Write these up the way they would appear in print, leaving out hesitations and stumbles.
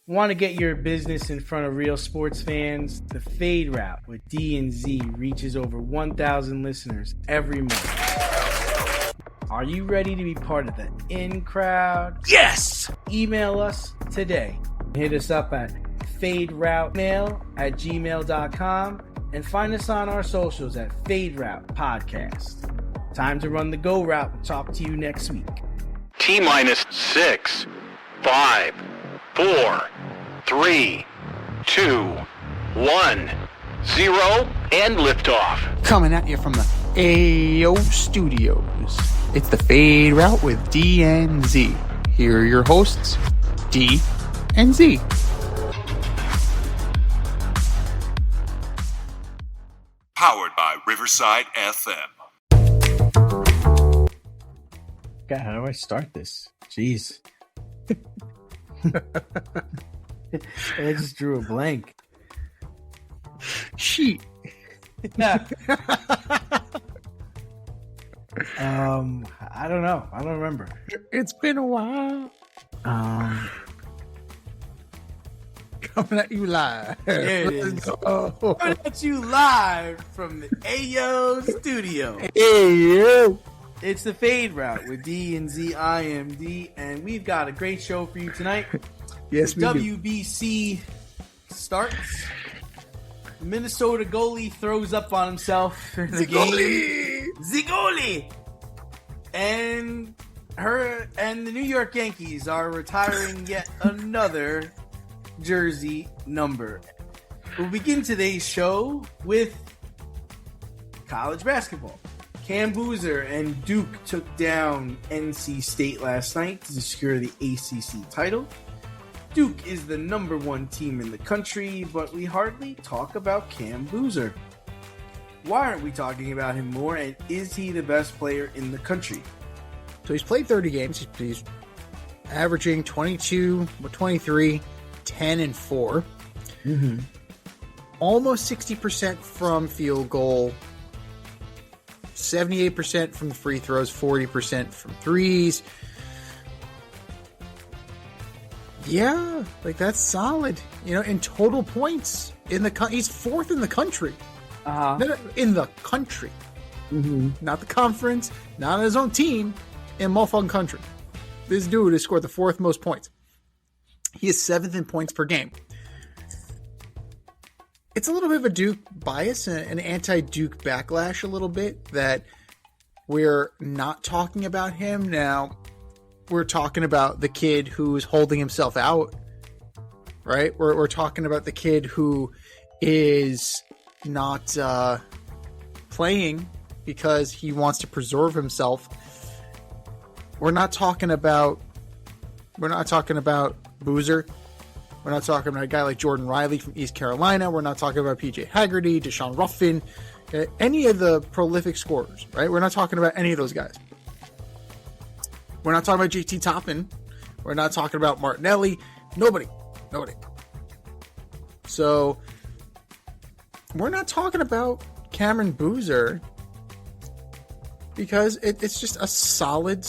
Want to get your business in front of real sports fans? The Fade Route with D and Z reaches over 1,000 listeners every month. Are you ready to be part of the in crowd? Yes! Email us today. Hit us up at faderoutemail@gmail.com and find us on our socials at Fade Route Podcast. Time to run the go route. We'll talk to you next week. T-minus 6, 5, 4, 3, 2, 1, 0, and liftoff. Coming at you from the AO Studios. It's the Fade Route with D and Z. Here are your hosts, D and Z. Powered by Riverside FM. God, how do I start this? Jeez. I just drew a blank. Sheet. Yeah. I don't know. I don't remember. It's been a while. Coming at you live. There it is. Coming at you live from the AO studio. Ayo. It's the Fade Route with D and Z IMD, and we've got a great show for you tonight. Yes, the we WBC starts. Minnesota goalie throws up on himself in the game. Zigoli! And the New York Yankees are retiring yet another jersey number. We'll begin today's show with college basketball. Cam Boozer and Duke took down NC State last night to secure the ACC title. Duke is the number one team in the country, but we hardly talk about Cam Boozer. Why aren't we talking about him more, and is he the best player in the country? So he's played 30 games. He's averaging 22, 23, 10, and 4. Mm-hmm. Almost 60% from field goal. 78% from the free throws, 40% from threes. Yeah, like that's solid. You know, in total points in the he's fourth in the country. In the country, not the conference, not his own team, in motherfucking country. This dude has scored the fourth most points. He is seventh in points per game. It's a little bit of a Duke bias, an anti-Duke backlash a little bit, that we're not talking about him now. We're talking about the kid who's holding himself out, right? We're talking about the kid who is not playing because he wants to preserve himself. We're not talking about Boozer. We're not talking about a guy like Jordan Riley from East Carolina. We're not talking about PJ Haggerty, Deshaun Ruffin, any of the prolific scorers, right? We're not talking about any of those guys. We're not talking about JT Toppin. We're not talking about Martinelli. Nobody. So we're not talking about Cameron Boozer because it's just a solid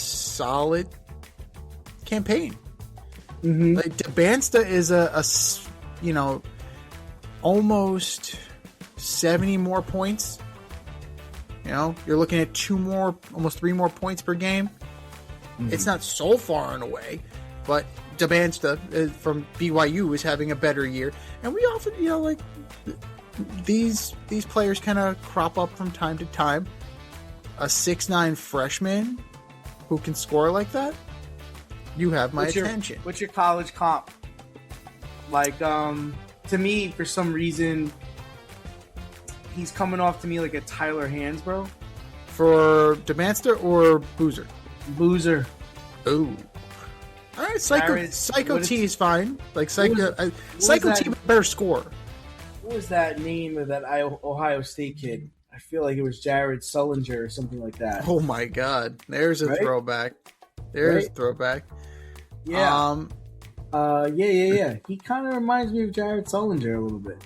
campaign. Mm-hmm. Like DeBansta is a almost 70 more points. You know, you're looking at almost 3 more points per game. Mm-hmm. It's not so far and away, but DeBansta from BYU is having a better year. And we often, these players kind of crop up from time to time. A 6'9" freshman who can score like that, you have my attention. What's your college comp? Like, to me, for some reason, he's coming off to me like a Tyler Hansbrough. For DeBansta or Boozer? Boozer. Oh. All right, Psycho T is fine. Like Psycho T with better score. What was that name of that Ohio State kid? I feel like it was Jared Sullinger or something like that. Oh my God. There's a throwback. There's a throwback. Yeah. Yeah. He kind of reminds me of Jared Sullinger a little bit.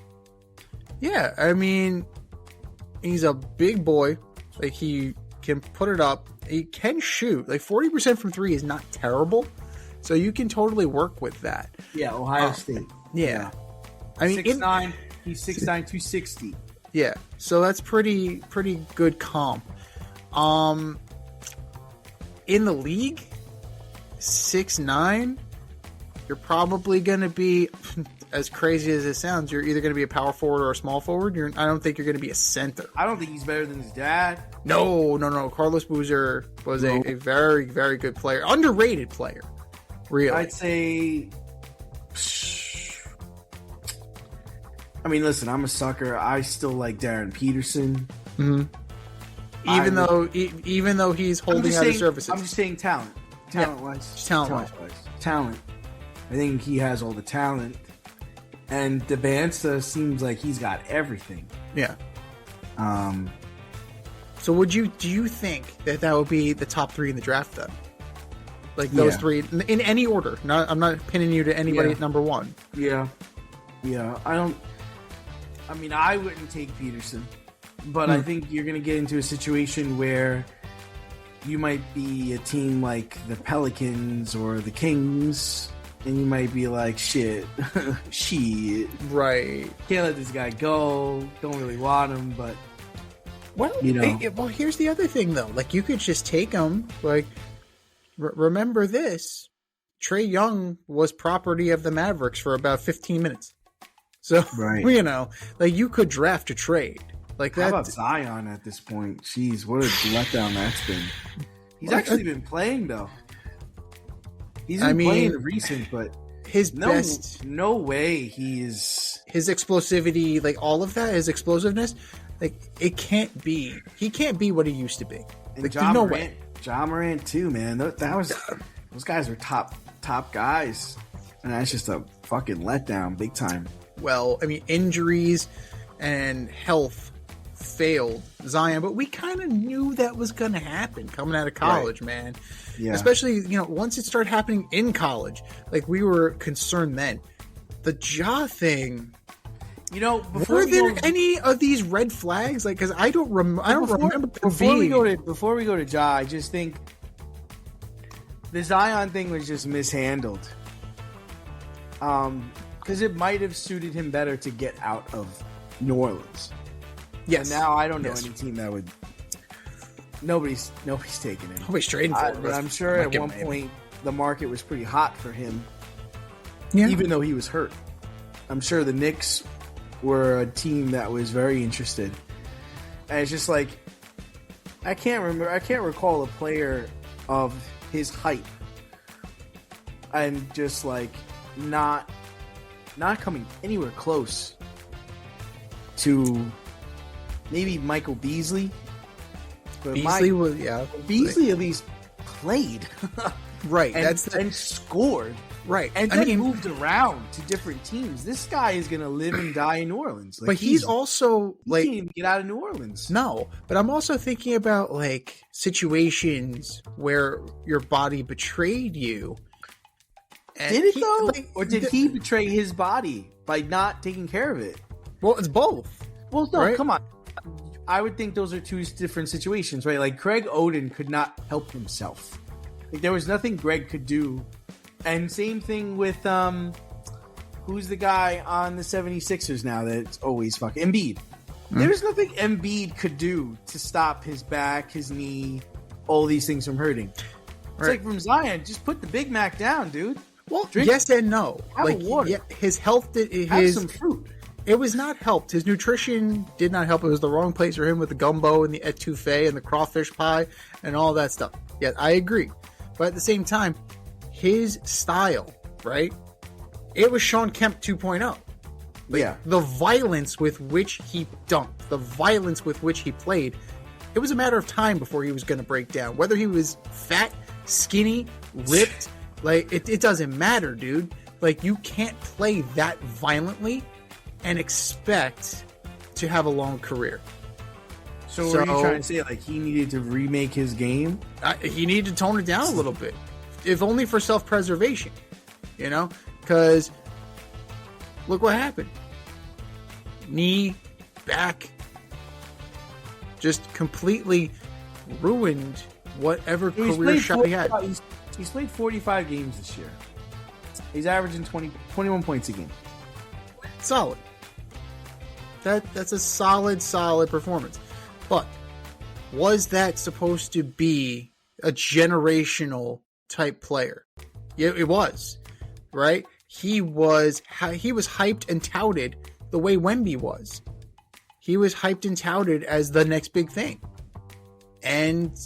Yeah, I mean, he's a big boy. Like, he can put it up. He can shoot. Like, 40% from 3 is not terrible. So you can totally work with that. Yeah, Ohio State. Yeah. I mean, 6'9", he's 6'9", 260. Yeah, so that's pretty good comp. In the league, 6'9", you're probably going to be, as crazy as it sounds, you're either going to be a power forward or a small forward. I don't think you're going to be a center. I don't think he's better than his dad. No. Carlos Boozer was a very, very good player. Underrated player, really. I'd say... I mean, listen, I'm a sucker. I still like Darren Peterson. Mm-hmm. Even though he's holding out his services. I'm just saying talent. Talent-wise. Talent. I think he has all the talent. And Devanza seems like he's got everything. Yeah. So do you think that would be the top 3 in the draft then? Like those 3 in any order. I'm not pinning you to anybody at number 1. Yeah. I wouldn't take Peterson, but I think you're going to get into a situation where you might be a team like the Pelicans or the Kings, and you might be like, shit, right? Can't let this guy go. Don't really want him, but well, here's the other thing though. Like, you could just take him. Like, remember this: Trae Young was property of the Mavericks for about 15 minutes. So, you could draft a trade. Like that. How about Zion at this point? Jeez, what a letdown that's been. He's actually been playing, though. He's been playing recent, but no way his explosivity, like all of that, his explosiveness, like he can't be what he used to be. And like, there's no way. Ja Morant too, man. Those guys are top guys, and that's just a fucking letdown, big time. Well, I mean, injuries and health failed Zion, but we kind of knew that was going to happen coming out of college, man. Yeah. Especially, once it started happening in college, like we were concerned then. The Ja thing, were there any of these red flags? Like, because I don't remember. Before we go to Ja, I just think the Zion thing was just mishandled. Because it might have suited him better to get out of New Orleans. Yes. And now I don't know any team that would. Nobody's taking him. Nobody's trading for him. But I'm sure at one point the market was pretty hot for him. Yeah. Even though he was hurt. I'm sure the Knicks were a team that was very interested. And it's just like, I can't recall a player of his height and just like not coming anywhere close to maybe Michael Beasley. But Beasley at least played. Right. And scored. Right. And then moved around to different teams. This guy is going to live and die in New Orleans. Like, but he's also he can't even get out of New Orleans. No, but I'm also thinking about like situations where your body betrayed you. Did it though? Or did he betray his body by not taking care of it? Well, it's both. Well, no, right? Come on. I would think those are two different situations, right? Like, Greg Oden could not help himself. Like, there was nothing Greg could do. And same thing with, who's the guy on the 76ers now that's always fucking Embiid. There's nothing Embiid could do to stop his back, his knee, all these things from hurting. It's like from Zion, just put the Big Mac down, dude. Well, yes and no. Have a water. Yeah, his health have some fruit. It was not helped. His nutrition did not help. It was the wrong place for him with the gumbo and the etouffee and the crawfish pie and all that stuff. Yeah, I agree. But at the same time, his style, right? It was Sean Kemp 2.0. Like, the violence with which he dunked, the violence with which he played, it was a matter of time before he was going to break down. Whether he was fat, skinny, ripped, like, it doesn't matter, dude. Like, you can't play that violently and expect to have a long career. So what are you trying to say? Like, he needed to remake his game? He needed to tone it down a little bit. If only for self-preservation. Because look what happened. Knee, back, just completely ruined whatever career shot he had. He's played 45 games this year. He's averaging 21 points a game. Solid. That's a solid performance. But was that supposed to be a generational type player? Yeah, it was, right? He was hyped and touted the way Wemby was. He was hyped and touted as the next big thing. And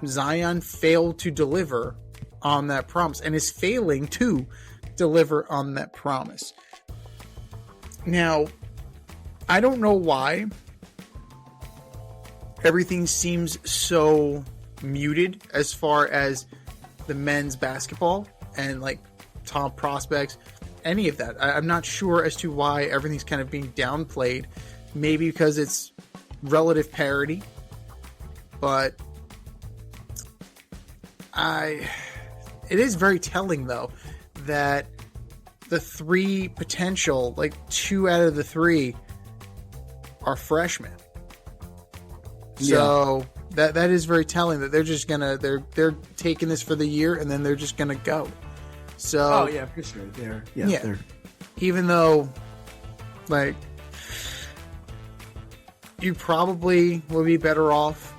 Zion failed to deliver on that promise and is failing to deliver on that promise. Now, I don't know why everything seems so muted as far as the men's basketball and like top prospects, any of that. I'm not sure as to why everything's kind of being downplayed. Maybe because it's relative parity, but it is very telling though that the three potential, like 2 out of the 3 are freshmen. So that is very telling that they're just gonna they're taking this for the year and then they're just gonna go. So for sure. They're even though like you probably will be better off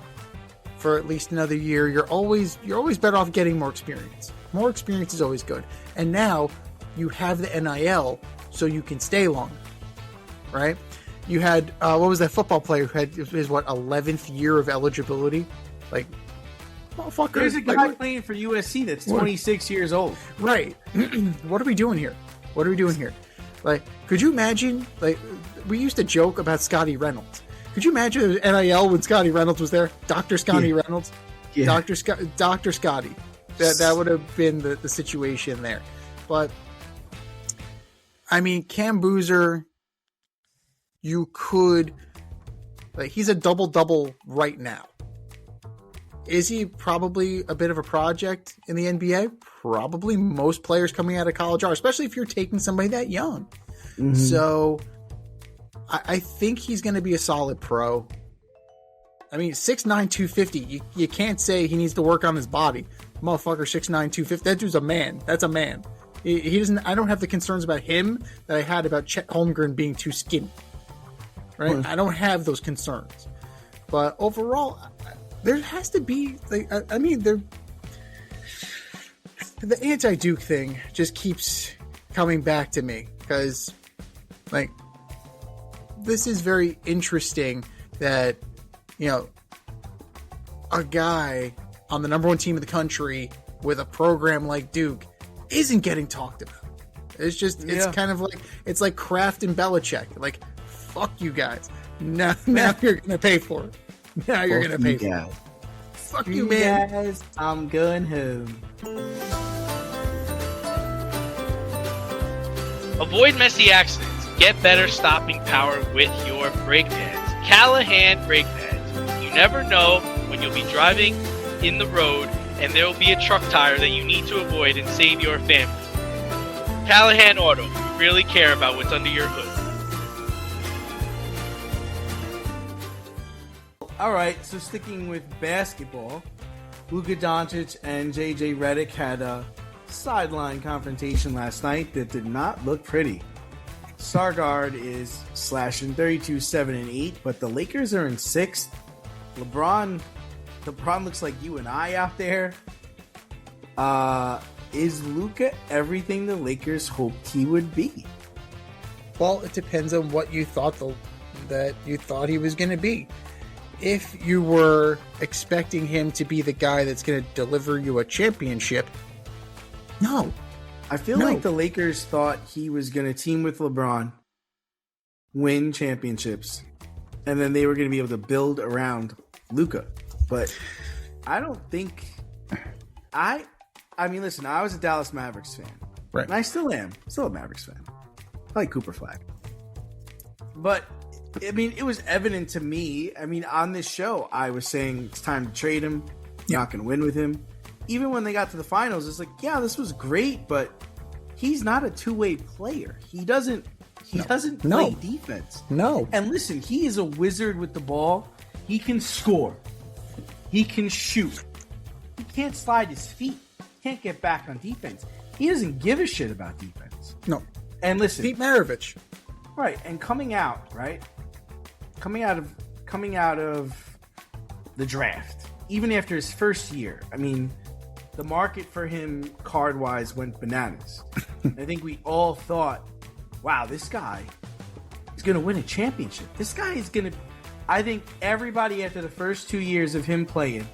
for at least another year. You're always better off getting more experience. More experience is always good. And now you have the NIL, so you can stay longer, right? You had what was that football player who had his 11th year of eligibility? Like, motherfucker. There's a guy playing for USC that's 26 years old. Right. What are we doing here? Like, could you imagine? Like, we used to joke about Scotty Reynolds. Could you imagine it was NIL when Scotty Reynolds was there? Dr. Scotty Reynolds? Yeah. Dr. Scotty. That would have been the situation there. But, I mean, Cam Boozer, you could... Like, he's a double-double right now. Is he probably a bit of a project in the NBA? Probably. Most players coming out of college are, especially if you're taking somebody that young. Mm-hmm. So... I think he's going to be a solid pro. I mean, 6'9", 250. You can't say he needs to work on his body. Motherfucker, 6'9", 250. That dude's a man. That's a man. He doesn't. I don't have the concerns about him that I had about Chet Holmgren being too skinny. Right? I don't have those concerns. But overall, there has to be. Like, I mean, the anti-Duke thing just keeps coming back to me because, like. This is very interesting that, you know, a guy on the number 1 team in the country with a program like Duke isn't getting talked about. It's just, it's kind of like, it's like Kraft and Belichick. Like, fuck you guys. Now you're going to pay for it. Now you're going to pay for it. Fuck you, man. Guys, I'm going home. Avoid messy accidents. Get better stopping power with your brake pads. Callahan brake pads. You never know when you'll be driving in the road and there will be a truck tire that you need to avoid and save your family. Callahan Auto. We really care about what's under your hood. All right, so sticking with basketball, Luka Doncic and JJ Redick had a sideline confrontation last night that did not look pretty. Sargard is slashing 32, 7, and 8, but the Lakers are in 6th. LeBron looks like you and I out there. Is Luka everything the Lakers hoped he would be? Well, it depends on what you thought that you thought he was going to be. If you were expecting him to be the guy that's going to deliver you a championship, no. I feel like the Lakers thought he was going to team with LeBron, win championships, and then they were going to be able to build around Luka. But I don't think... I mean, listen, I was a Dallas Mavericks fan. Right. And I still am. Still a Mavericks fan. I like Cooper Flag. But, I mean, it was evident to me. I mean, on this show, I was saying it's time to trade him. Not going to win with him. Even when they got to the finals, it's like, yeah, this was great, but he's not a two-way player. He doesn't play defense. No. And listen, he is a wizard with the ball. He can score. He can shoot. He can't slide his feet. can't get back on defense. He doesn't give a shit about defense. No. And listen, Pete Maravich. right, and coming out of the draft, even after his first year, I mean, the market for him card-wise went bananas. I think we all thought, wow, this guy is going to win a championship. This guy is going to... I think everybody after the first 2 years of him playing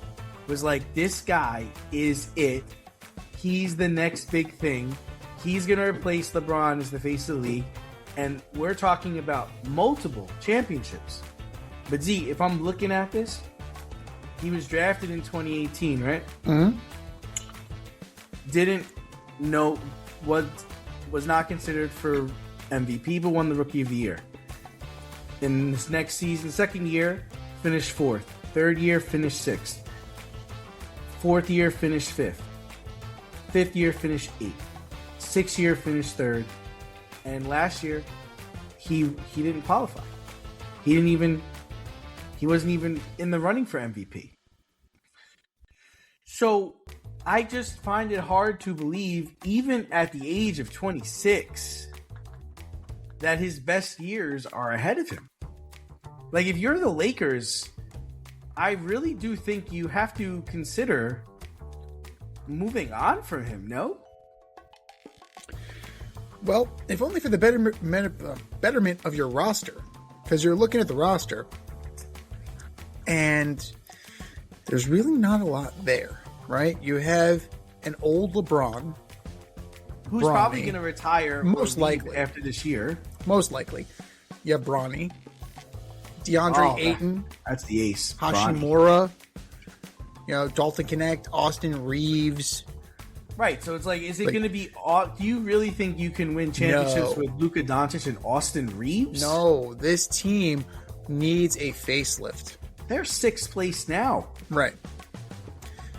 was like, this guy is it. He's the next big thing. He's going to replace LeBron as the face of the league. And we're talking about multiple championships. But Z, if I'm looking at this, he was drafted in 2018, right? Mm-hmm. Didn't know what was not considered for MVP, but won the Rookie of the Year. In this next season, second year, finished 4th. Third year, finished 6th. Fourth year, finished 5th. Fifth year, finished 8th. Sixth year, finished 3rd. And last year, he didn't qualify. He wasn't even in the running for MVP. So I just find it hard to believe, even at the age of 26, that his best years are ahead of him. Like, if you're the Lakers, I really do think you have to consider moving on from him, no? Well, if only for the betterment of your roster. Because you're looking at the roster, and there's really not a lot there, right? You have an old LeBron, who's Bronny, probably going to retire most likely after this year. Most likely. You have Bronny, DeAndre Ayton, that's the ace. Hashimura, Dalton Connect, Austin Reeves. Right, so it's like, is it going to be... Do you really think you can win championships with Luka Doncic and Austin Reeves? No, this team needs a facelift. They're 6th place now. Right.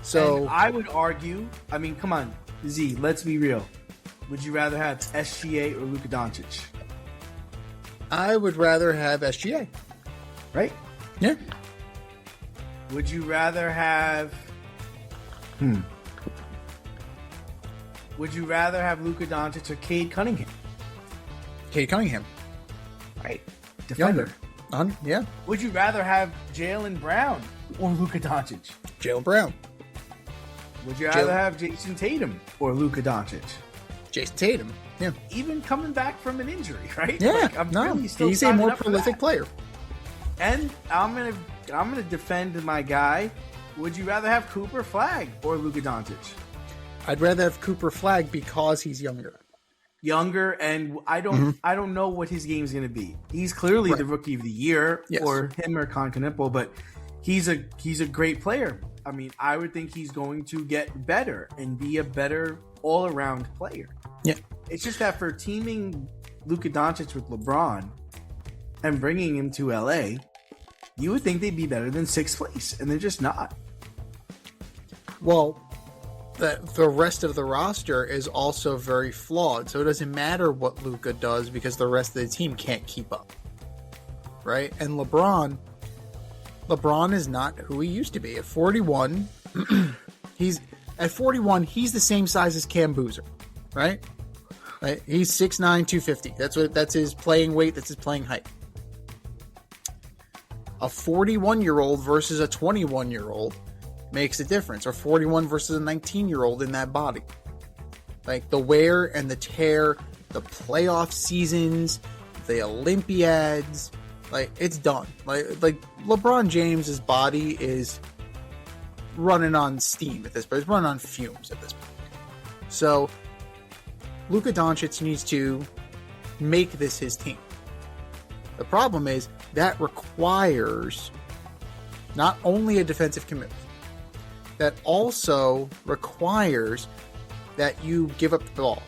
So... And I would argue... I mean, come on, Z, let's be real. Would you rather have SGA or Luka Doncic? I would rather have SGA. Right? Yeah. Would you rather have... Would you rather have Luka Doncic or Cade Cunningham? Cade Cunningham. Right. Defender. Younger. Yeah. Would you rather have Jaylen Brown or Luka Doncic? Jaylen Brown. Would you rather have Jason Tatum or Luka Doncic? Jason Tatum. Yeah. Even coming back from an injury, right? Yeah. Like, he's a more prolific player. And I'm gonna defend my guy. Would you rather have Cooper Flag or Luka Doncic? I'd rather have Cooper Flag because he's younger. Younger, and I don't know what his game's going to be. He's clearly the Rookie of the Year, or him or Continental, but he's a great player. I mean, I would think he's going to get better and be a better all-around player. Yeah. It's just that for teaming Luka Doncic with LeBron and bringing him to LA, you would think they'd be better than 6th place, and they're just not. Well, the rest of the roster is also very flawed, so it doesn't matter what Luka does because the rest of the team can't keep up, right? And LeBron is not who he used to be. At 41, he's the same size as Cam Boozer, right? He's 6'9", 250. That's his playing weight. That's his playing height. A 41-year-old versus a 21-year-old makes a difference, or 41 versus a 19-year-old in that body. Like the wear and the tear, the playoff seasons, the Olympiads, like it's done. Like LeBron James's body is running on steam at this point. It's running on fumes at this point. So Luka Doncic needs to make this his team. The problem is that requires not only a defensive commitment, that also requires that you give up the ball.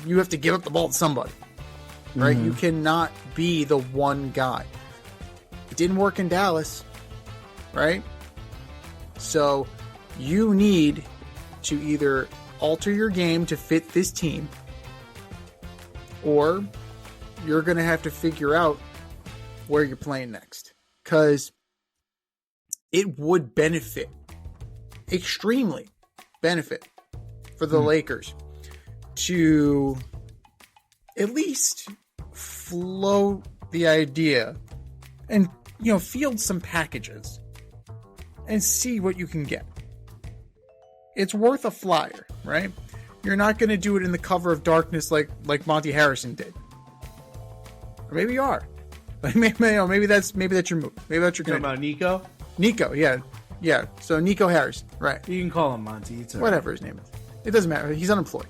You have to give up the ball to somebody, right? You cannot be the one guy. It didn't work in Dallas, right? So you need to either alter your game to fit this team, or you're going to have to figure out where you're playing next. Because it would benefit, extremely benefit for the Lakers to at least float the idea and, field some packages and see what you can get. It's worth a flyer, right? You're not going to do it in the cover of darkness like Monty Harrison did. Or maybe you are. Maybe that's your move. Maybe that's your Talking about Nico? Nico, yeah. Yeah, so Nico Harrison, right. You can call him Monty. It's whatever his name is. It doesn't matter. He's unemployed.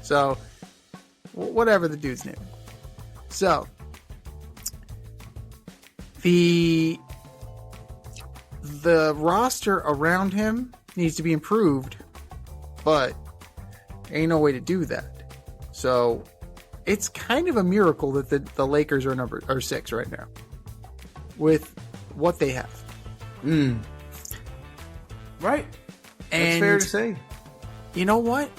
So, whatever the dude's name is. So, the roster around him needs to be improved, but ain't no way to do that. So, it's kind of a miracle that the Lakers are 6 right now with what they have. Right. And that's fair to say. You know what?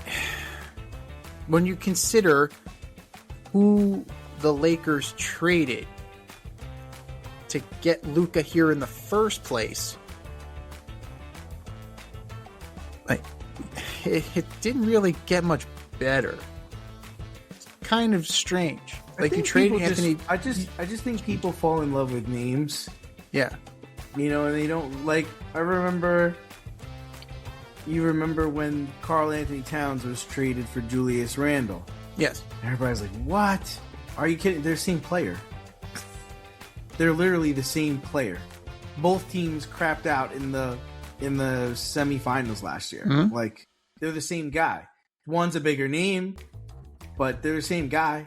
When you consider who the Lakers traded to get Luka here in the first place, it didn't really get much better. It's kind of strange. Like, you traded Anthony. I just think people fall in love with names. Yeah. And they don't you remember when Karl Anthony Towns was traded for Julius Randle? Yes. Everybody's like, what? Are you kidding? They're the same player. They're literally the same player. Both teams crapped out in the semifinals last year. Mm-hmm. Like, they're the same guy. One's a bigger name, but they're the same guy.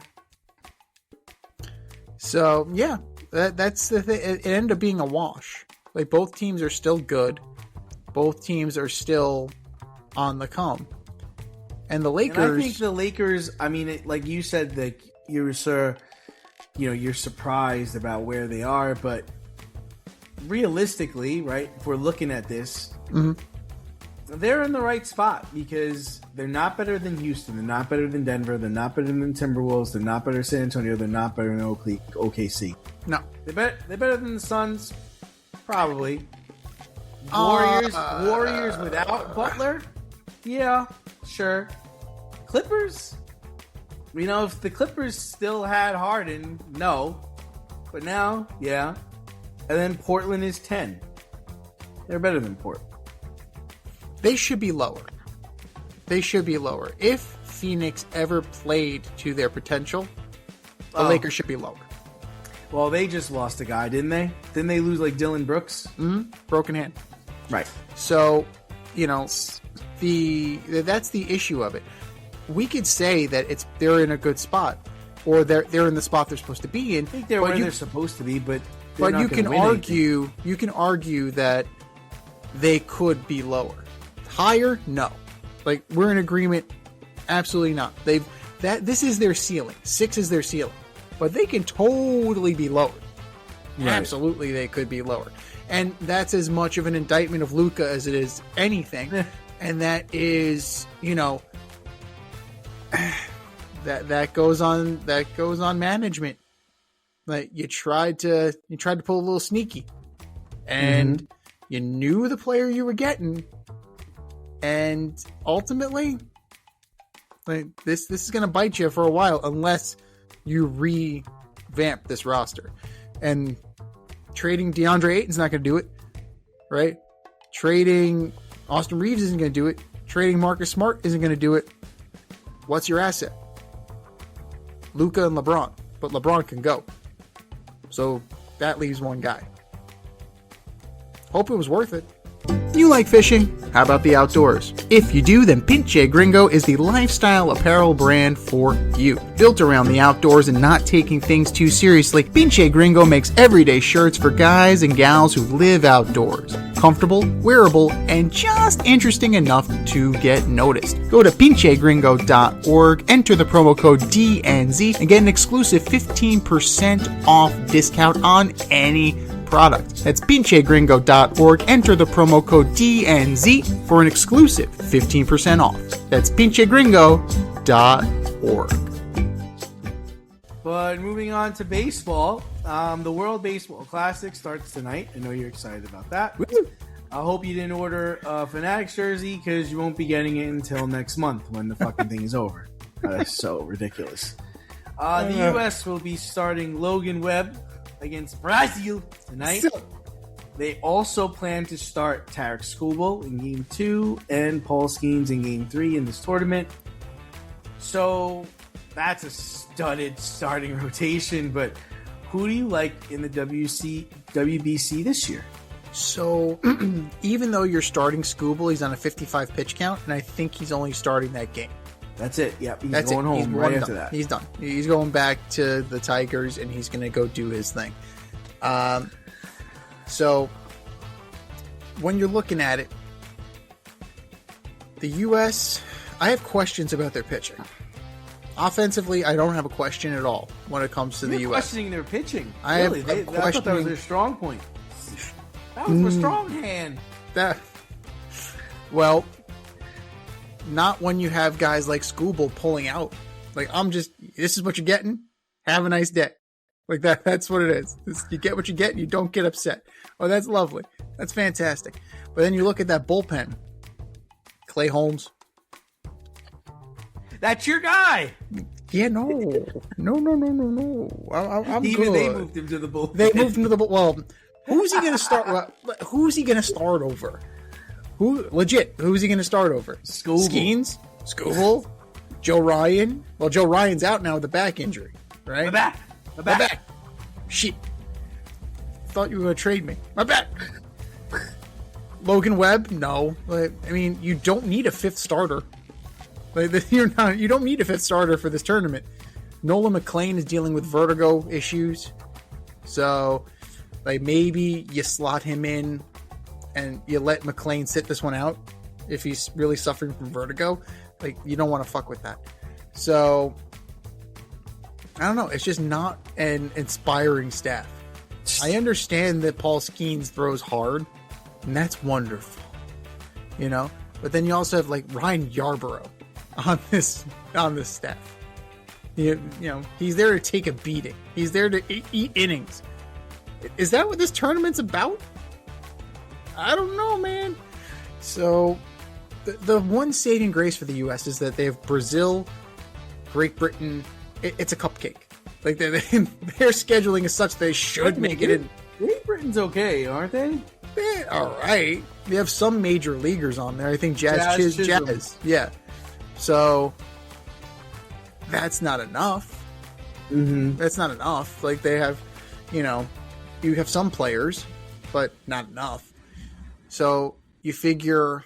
So, yeah, that's the thing. It ended up being a wash. Like, both teams are still good. Both teams are still on the come. And the Lakers... And I think the Lakers, like you said, that you're surprised about where they are, but realistically, right, if we're looking at this, they're in the right spot because they're not better than Houston, they're not better than Denver, they're not better than Timberwolves, they're not better than San Antonio, they're not better than OKC. No. They're better than the Suns, probably. Warriors without Butler? Yeah, sure. Clippers? If the Clippers still had Harden, no. But now, yeah. And then Portland is 10. They're better than Portland. They should be lower. If Phoenix ever played to their potential, the Lakers should be lower. Well, they just lost a guy, didn't they? Didn't they lose, like, Dylan Brooks? Broken hand. Right. So, that's the issue of it. We could say that they're in a good spot, or they're in the spot they're supposed to be in. I think they're where they're supposed to be, but you can argue that they could be lower. Higher? No. Like, we're in agreement. Absolutely not. This is their ceiling. 6 is their ceiling, but they can totally be lower. Right. Absolutely, they could be lower. And that's as much of an indictment of Luka as it is anything. And that is, that goes on management. Like, you tried to pull a little sneaky, and you knew the player you were getting, and ultimately, like, this is going to bite you for a while unless you revamp this roster. And trading DeAndre Ayton's not going to do it, right? Trading Austin Reeves isn't going to do it. Trading Marcus Smart isn't going to do it. What's your asset? Luka and LeBron. But LeBron can go. So that leaves one guy. Hope it was worth it. You like fishing? How about the outdoors? If you do, then Pinche Gringo is the lifestyle apparel brand for you. Built around the outdoors and not taking things too seriously, Pinche Gringo makes everyday shirts for guys and gals who live outdoors. Comfortable, wearable, and just interesting enough to get noticed. Go to pinchegringo.org, enter the promo code DNZ, and get an exclusive 15% off discount on any product. That's pinchegringo.org. Enter the promo code DNZ for an exclusive 15% off. That's pinchegringo.org. But moving on to baseball, the World Baseball Classic starts tonight. I know you're excited about that. I hope you didn't order a Fanatics jersey because you won't be getting it until next month when the fucking thing is over. That's so ridiculous. The U.S. will be starting Logan Webb against Brazil tonight. They also plan to start Tarek Skubal in Game 2 and Paul Skeens in Game 3 in this tournament. So that's a studded starting rotation, but who do you like in the WBC this year? So even though you're starting Skubal, he's on a 55 pitch count, and I think he's only starting that game. That's it. Yep, he's That's going it. home He's right done. after that. He's done. He's going back to the Tigers, and he's going to go do his thing. So when you're looking at it, the U.S., I have questions about their pitching. Offensively, I don't have a question at all when it comes to the U.S. Questioning their pitching. I Really? have I thought that was questioning- their strong point. That was a strong hand. Well, not when you have guys like Skubal pulling out. Like, this is what you're getting. Have a nice day. Like that's what it is. You get what you get and you don't get upset. Oh, that's lovely. That's fantastic. But then you look at that bullpen. Clay Holmes. That's your guy. Yeah, no. I'm Even good. they moved him to the bullpen. They moved him to the bullpen. Well, who's he going to start? Who's he going to start over? Who's he going to start over? Skubal. Skeens? Skubal? Joe Ryan? Well, Joe Ryan's out now with a back injury, right? My back. Shit. Thought you were going to trade me. My back. Logan Webb? No. I mean, you don't need a fifth starter. You don't need a fifth starter for this tournament. Nolan McLean is dealing with vertigo issues. So, maybe you slot him in and you let McLean sit this one out if he's really suffering from vertigo. You don't want to fuck with that. So, I don't know. It's just not an inspiring staff. I understand that Paul Skeens throws hard, and that's wonderful. But then you also have Ryan Yarborough on this staff. He's there to take a beating. He's there to eat innings. Is that what this tournament's about? I don't know, man. So, the one saving grace for the U.S. is that they have Brazil, Great Britain. It's a cupcake. Their scheduling is such they should make it in. Great Britain's okay, aren't they? All right. They have some major leaguers on there. I think Jazz Chisholm. Jazz. Yeah. So that's not enough. Mm-hmm. That's not enough. They have, you have some players, but not enough. So you figure,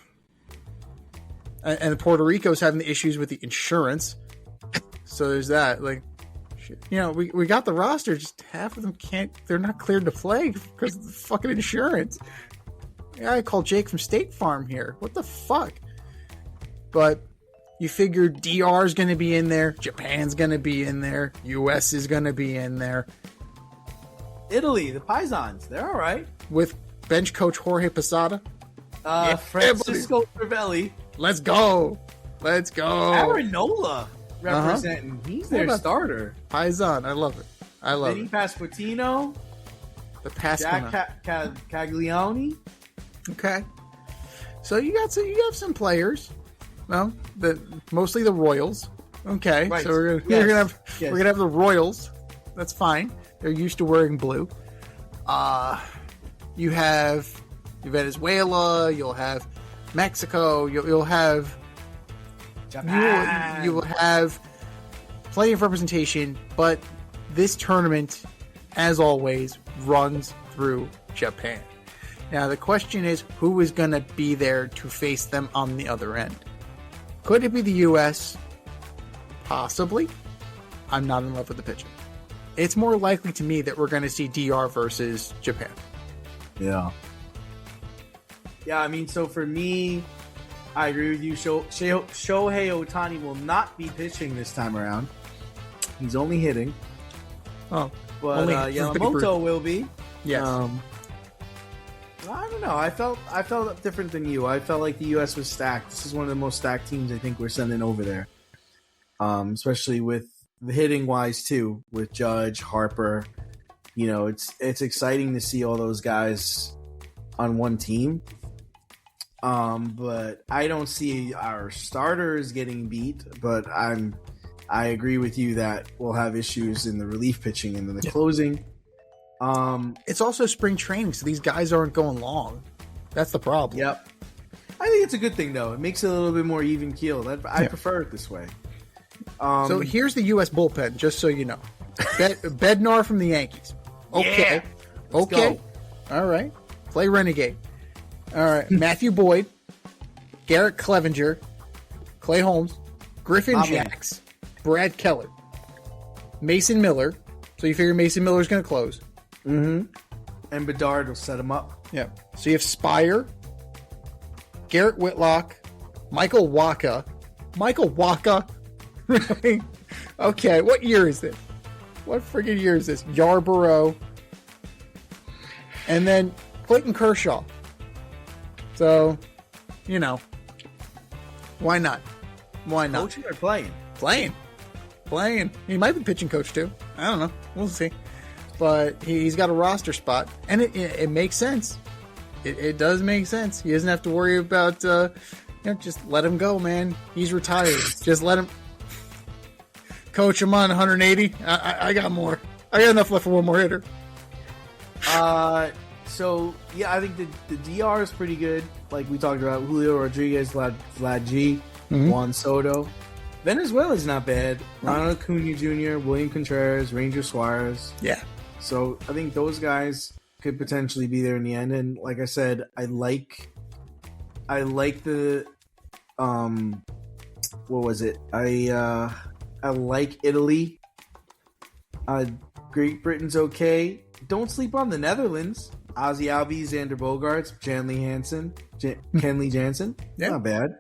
and Puerto Rico's having the issues with the insurance. So there's that. We got the roster, just half of them they're not cleared to play because of the fucking insurance. I call Jake from State Farm here. What the fuck? But you figure DR is going to be in there, Japan's going to be in there, US is going to be in there. Italy, the Pisons, they're all right. With bench coach Jorge Posada. Francisco Crivelli. Let's go. Aaron Nola representing. He's their starter. Paisan. I love it. Vinny Pasquantino. The Pasquantino. Jack Caglioni. Okay. So you have some players. Well, mostly the Royals. Okay. Right. So we're gonna have the Royals. That's fine. They're used to wearing blue. You have Venezuela. You'll have Mexico. You'll have Japan. You will have plenty of representation, but this tournament, as always, runs through Japan. Now, the question is, who is going to be there to face them on the other end? Could it be the U.S.? Possibly. I'm not in love with the pitching. It's more likely to me that we're going to see DR versus Japan. Yeah. Yeah, I mean, so for me, I agree with you. Shohei Ohtani will not be pitching this time around. He's only hitting. Oh. But Yamamoto will be. Yes. I don't know. I felt different than you. I felt like the U.S. was stacked. This is one of the most stacked teams I think we're sending over there. Especially with the hitting wise too, with Judge, Harper. It's exciting to see all those guys on one team. But I don't see our starters getting beat. But I agree with you that we'll have issues in the relief pitching and then the closing. It's also spring training, so these guys aren't going long. That's the problem. Yep. I think it's a good thing, though. It makes it a little bit more even keeled. I prefer it this way. So here's the U.S. bullpen, just so you know. Bednar from the Yankees. Okay. Yeah. Let's go. All right. Play Renegade. All right. Matthew Boyd, Garrett Clevenger, Clay Holmes, Griffin Jacks, Brad Keller, Mason Miller. So you figure Mason Miller's going to close. Mm-hmm. And Bedard will set him up. Yeah. So you have Spire, Garrett Whitlock, Michael Waka. Michael Waka? Really? Okay. What year is this? What friggin' year is this? Yarborough. And then Clayton Kershaw. So, why not? Why not? Coaching or playing? Playing. He might be pitching coach too. I don't know. We'll see. But he's got a roster spot, and it makes sense. It does make sense. He doesn't have to worry about, just let him go, man. He's retired. Just let him. Coach, I'm on 180. I got more. I got enough left for one more hitter. So, yeah, I think the DR is pretty good. Like we talked about, Julio Rodriguez, Vlad G, Juan Soto. Venezuela's not bad. Ronald Acuna Jr., William Contreras, Ranger Suarez. Yeah. So I think those guys could potentially be there in the end. And like I said, I like the what was it? I like Italy. Great Britain's okay. Don't sleep on the Netherlands. Ozzy Albies, Xander Bogaerts, Kenley Jansen. Yeah. Not bad.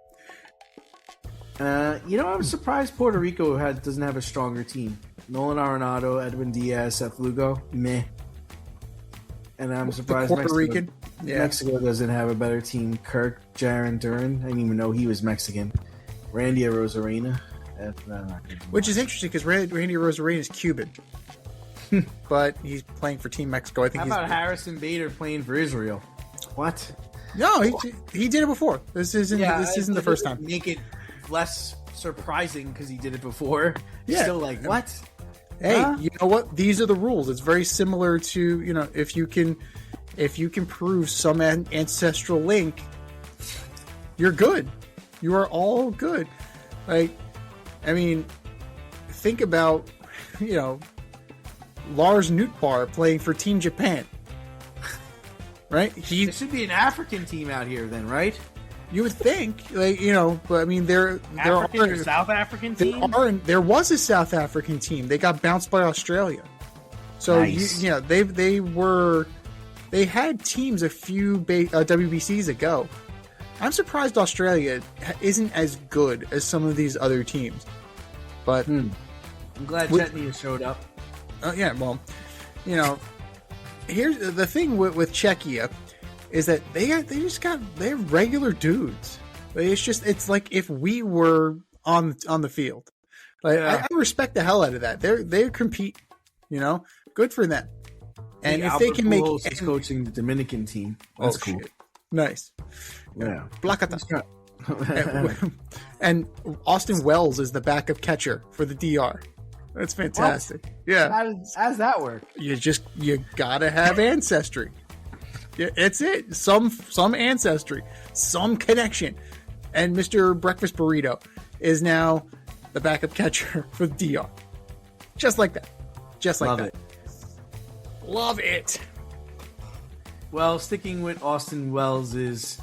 I'm surprised Puerto Rico doesn't have a stronger team. Nolan Arenado, Edwin Diaz, Seth Lugo, meh. And I'm surprised Puerto Rican. Yeah. Mexico doesn't have a better team. Kirk, Jaron Duran, I didn't even know he was Mexican. Randy Arozarena. Which is interesting because Randy Arozarena is Cuban. But he's playing for Team Mexico. I think. How about Harrison Bader playing for Israel? What? No, he did it before. This isn't the first time. Make it less surprising because he did it before. Yeah. Still like, what? Hey, you know what? These are the rules. It's very similar to, if you can prove some ancestral link, you're good. You are all good. Like, I mean, think about, Lars Nootbaar playing for Team Japan. Right? There should be an African team out here then, right? You would think, but I mean, there African are or South African team. There was a South African team. They got bounced by Australia. So nice. they had teams a few WBCs ago. I'm surprised Australia isn't as good as some of these other teams. But I'm glad Chetney has showed up. Yeah, well, here's the thing with Czechia. Is that they're regular dudes. It's like if we were on the field. Like, I respect the hell out of that. They compete, good for them. And if they can make is coaching the Dominican team, that's cool. Shit. Nice. Yeah. Blacata. And Austin Wells is the backup catcher for the DR. That's fantastic. What? Yeah. How does that work? You gotta have ancestry. Yeah, it's it. Some ancestry, some connection. And Mr. Breakfast Burrito is now the backup catcher for the DR. Just like that. Love it. Well, sticking with Austin Wells'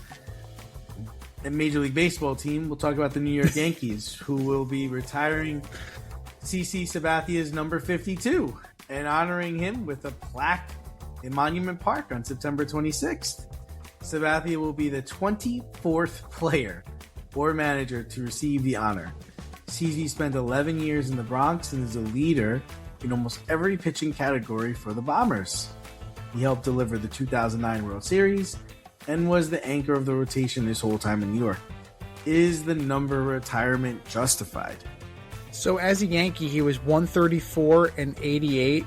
Major League Baseball team, we'll talk about the New York Yankees, who will be retiring CC Sabathia's number 52 and honoring him with a plaque in Monument Park on September 26th. Sabathia will be the 24th player or manager to receive the honor. CZ spent 11 years in the Bronx and is a leader in almost every pitching category for the Bombers. He helped deliver the 2009 World Series and was the anchor of the rotation this whole time in New York. Is the number retirement justified? So as a Yankee, he was 134 and 88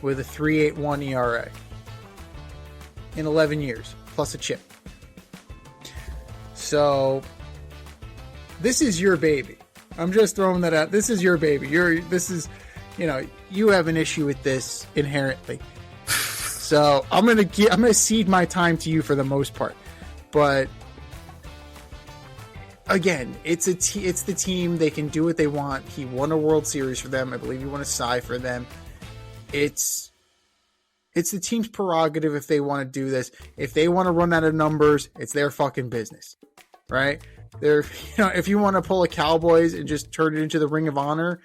with a 3.81 ERA in 11 years, plus a chip. So this is your baby. I'm just throwing that out. This is your baby. You have an issue with this inherently. So I'm gonna cede my time to you for the most part. But again, it's the team. They can do what they want. He won a World Series for them. I believe he won a Cy for them. It's the team's prerogative if they want to do this. If they want to run out of numbers, it's their fucking business, right? If you want to pull a Cowboys and just turn it into the Ring of Honor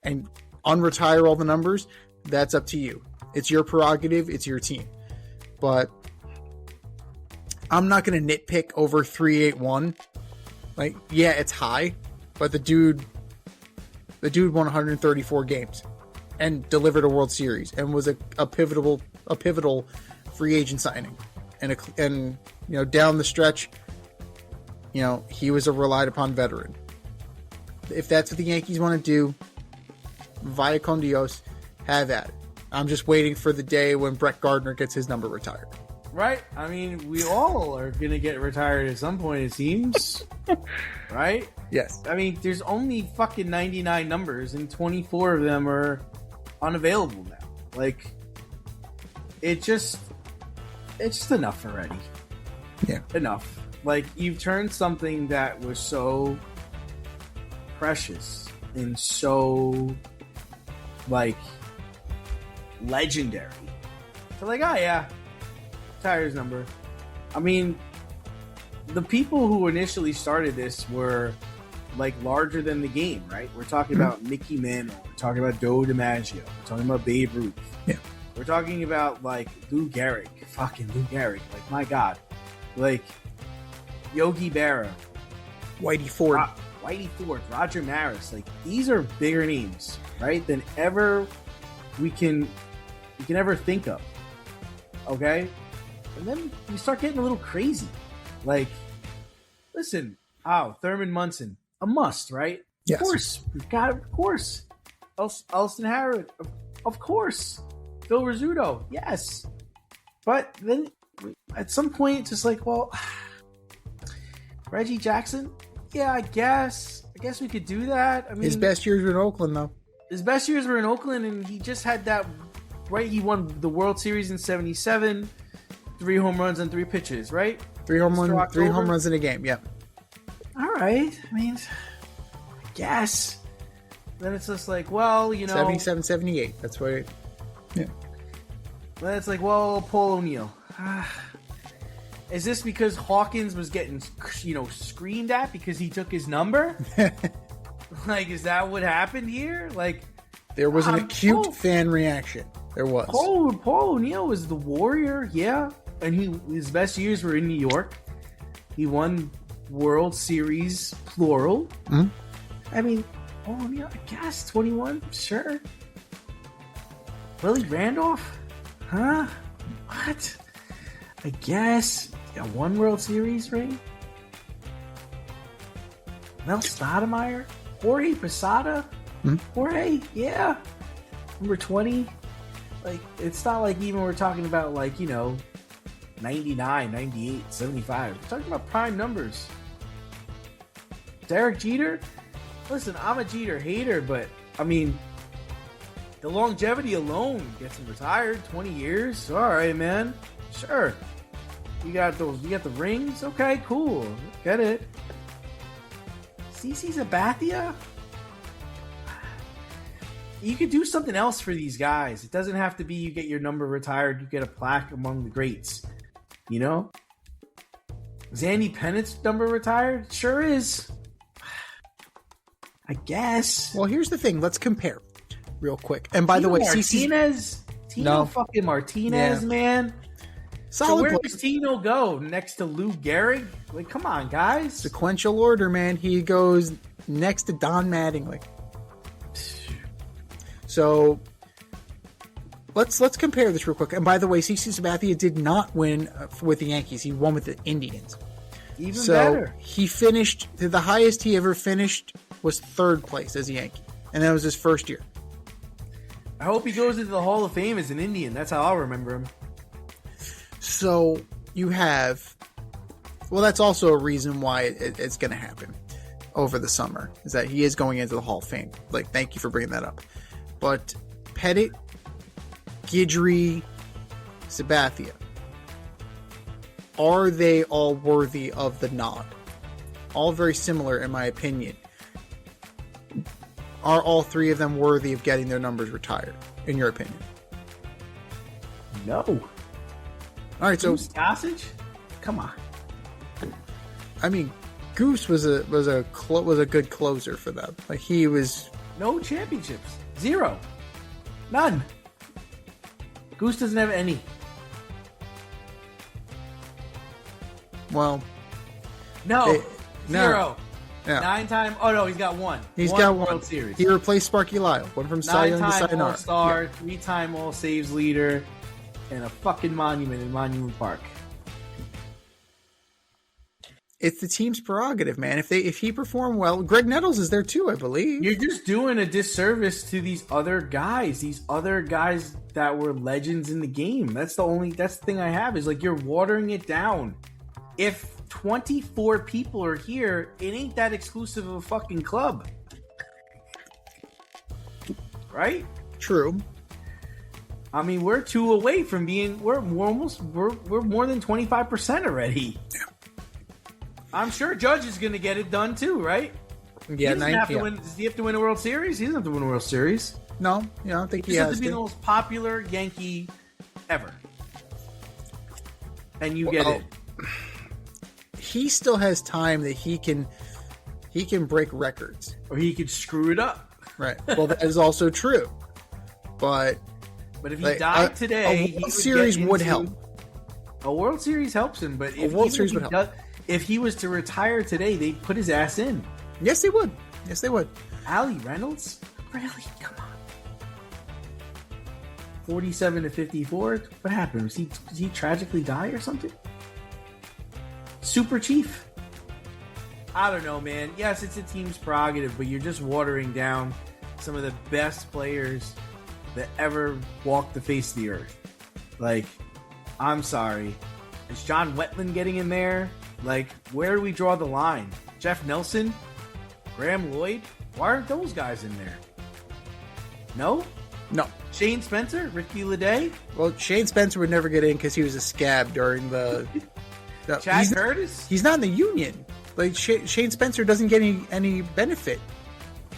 and unretire all the numbers, that's up to you. It's your prerogative. It's your team. But I'm not going to nitpick over 381. Like, yeah, it's high, but the dude won 134 games and delivered a World Series and was a pivotal free agent signing. And down the stretch, he was a relied upon veteran. If that's what the Yankees want to do, via con Dios, have at it. I'm just waiting for the day when Brett Gardner gets his number retired. Right? I mean, we all are going to get retired at some point, it seems. Right? Yes. I mean, there's only fucking 99 numbers, and 24 of them are unavailable now. Like, it's just enough already. Yeah. Enough. Like, you've turned something that was so precious and so, like, legendary to like, oh yeah, Tyre's number. I mean, the people who initially started this were like larger than the game, right? We're talking about Mickey Mantle, we're talking about Joe DiMaggio, we're talking about Babe Ruth. Yeah. We're talking about like Lou Gehrig, fucking Lou Gehrig, like my God, like Yogi Berra, Whitey Ford, Roger Maris. Like, these are bigger names, right, than ever we can ever think of. Okay? And then you start getting a little crazy. Like, listen, Thurman Munson, a must, right? Yes. Of course. We've got it, of course. Elston Harrod, of course. Phil Rizzuto, yes. But then at some point, it's just like, well, Reggie Jackson, yeah, I guess we could do that. I mean, his best years were in Oakland, though. His best years were in Oakland, and he just had that, right? He won the World Series in 77, 3 home runs on 3 pitches, right? 3 home runs in a game, yeah. All right. I mean, I guess. Then it's just like, well, 77, 78. That's why, yeah. Then it's like, well, Paul O'Neill. Is this because Hawkins was getting, screamed at because he took his number? Like, is that what happened here? Like, there was an acute fan reaction. There was. Paul O'Neill was the warrior, yeah. And his best years were in New York. He won World Series, plural. Mm-hmm. I mean, Paul O'Neill, I guess, 21, sure. Willie Randolph? Huh? What? I guess. Got 1 World Series ring? Mel Stoudemire? Jorge Posada? Jorge? Yeah. Number 20? Like, it's not like even we're talking about, like, 99, 98, 75. We're talking about prime numbers. Derek Jeter? Listen, I'm a Jeter hater, but, I mean, the longevity alone gets him retired. 20 years? All right, man. Sure. You got the rings? Okay, cool. Get it. CC Sabathia? You could do something else for these guys. It doesn't have to be you get your number retired, you get a plaque among the greats. Zandy Pennett's number retired? It sure is. I guess. Well, here's the thing. Let's compare real quick. And by the way, Martinez? Fucking Martinez, man. Solid. So where does Tino go? Next to Lou Gehrig? Like, come on, guys. Sequential order, man. He goes next to Don Mattingly. So let's compare this real quick. And by the way, CC Sabathia did not win with the Yankees. He won with the Indians. Even better. He finished, the highest he ever finished was 3rd place as a Yankee. And that was his first year. I hope he goes into the Hall of Fame as an Indian. That's how I'll remember him. So you have Well, that's also a reason why it's going to happen over the summer, is that he is going into the Hall of Fame. Like, thank you for bringing that up. But Pettit, Guidry, Sabathia, are they all worthy of the nod? All very similar, in my opinion. Are all three of them worthy of getting their numbers retired, in your opinion? No. All right, so Doncic? Come on. I mean, Goose was a good closer for them. Like, he was No championships. 0. None. Goose doesn't have any. well. No. No. 0. Yeah. 9-time. Oh no, he's got 1. He's got one. World Series. He replaced Sparky Lyle. Went from Cy Young to 9-time Sayonara. All-Star, Yeah. 3-time All-Saves leader, and a fucking monument in Monument Park. It's the team's prerogative, man. If he performed well, Greg Nettles is there too, I believe. You're just doing a disservice to these other guys that were legends in the game. That's the thing I have, is like, you're watering it down. If 24 people are here, it ain't that exclusive of a fucking club. Right? True. I mean, we're 2 away from being, we're more than 25% already. I'm sure Judge is going to get it done too, right? Yeah, Does he have to win a World Series? He doesn't have to win a World Series. No, I don't think he He has has to be the to. most popular Yankee ever. And you get it. He still has time that he can break records. Or he could screw it up. Right. Well, that is also true. But But if he like, died today, a he World Series would help. A World Series helps him, but if World Series would help. If he was to retire today, they'd put his ass in. Yes, they would. Yes, they would. Ali Reynolds? Really? Come on. 47-54? What happened? Did he tragically die or something? Super Chief? I don't know, man. Yes, it's a team's prerogative, but you're just watering down some of the best players that ever walked the face of the earth. Like, I'm sorry. Is John Wetland getting in there? Like, where do we draw the line? Jeff Nelson? Graham Lloyd? Why aren't those guys in there? No? No. Shane Spencer? Ricky Leday? Well, Shane Spencer would never get in because he was a scab during the. Chad Curtis? He's not in the union. Like, Shane Spencer doesn't get any benefit.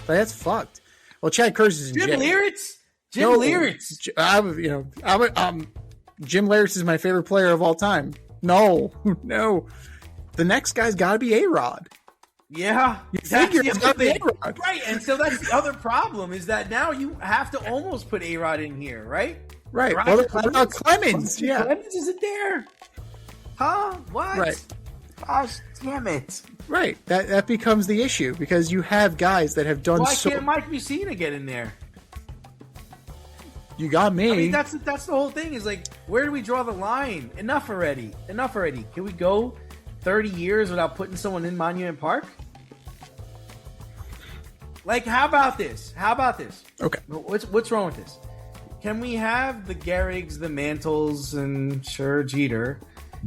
Like, that's fucked. Well, Chad Curtis is in Jim jail. Leyritz? Jim No, Leyritz? Jim Leyritz is my favorite player of all time. No. The next guy's got to be A-Rod. Yeah. figure the it's other gotta be thing. A-Rod. Right, and so that's the other problem, is that now you have to almost put A-Rod in here, right? Right. Rod Well, Clemens? Clemens. Yeah. Clemens isn't there. Huh? What? Right. Gosh, damn it. Right. That becomes the issue because you have guys that have done Why so. can't Mike Mussina get in there? You got me. I mean, that's the whole thing, is like, where do we draw the line? Enough already. Can we go 30 years without putting someone in Monument Park? Like, how about this? Okay. What's wrong with this? Can we have the Garrigs, the Mantles, and sure, Jeter?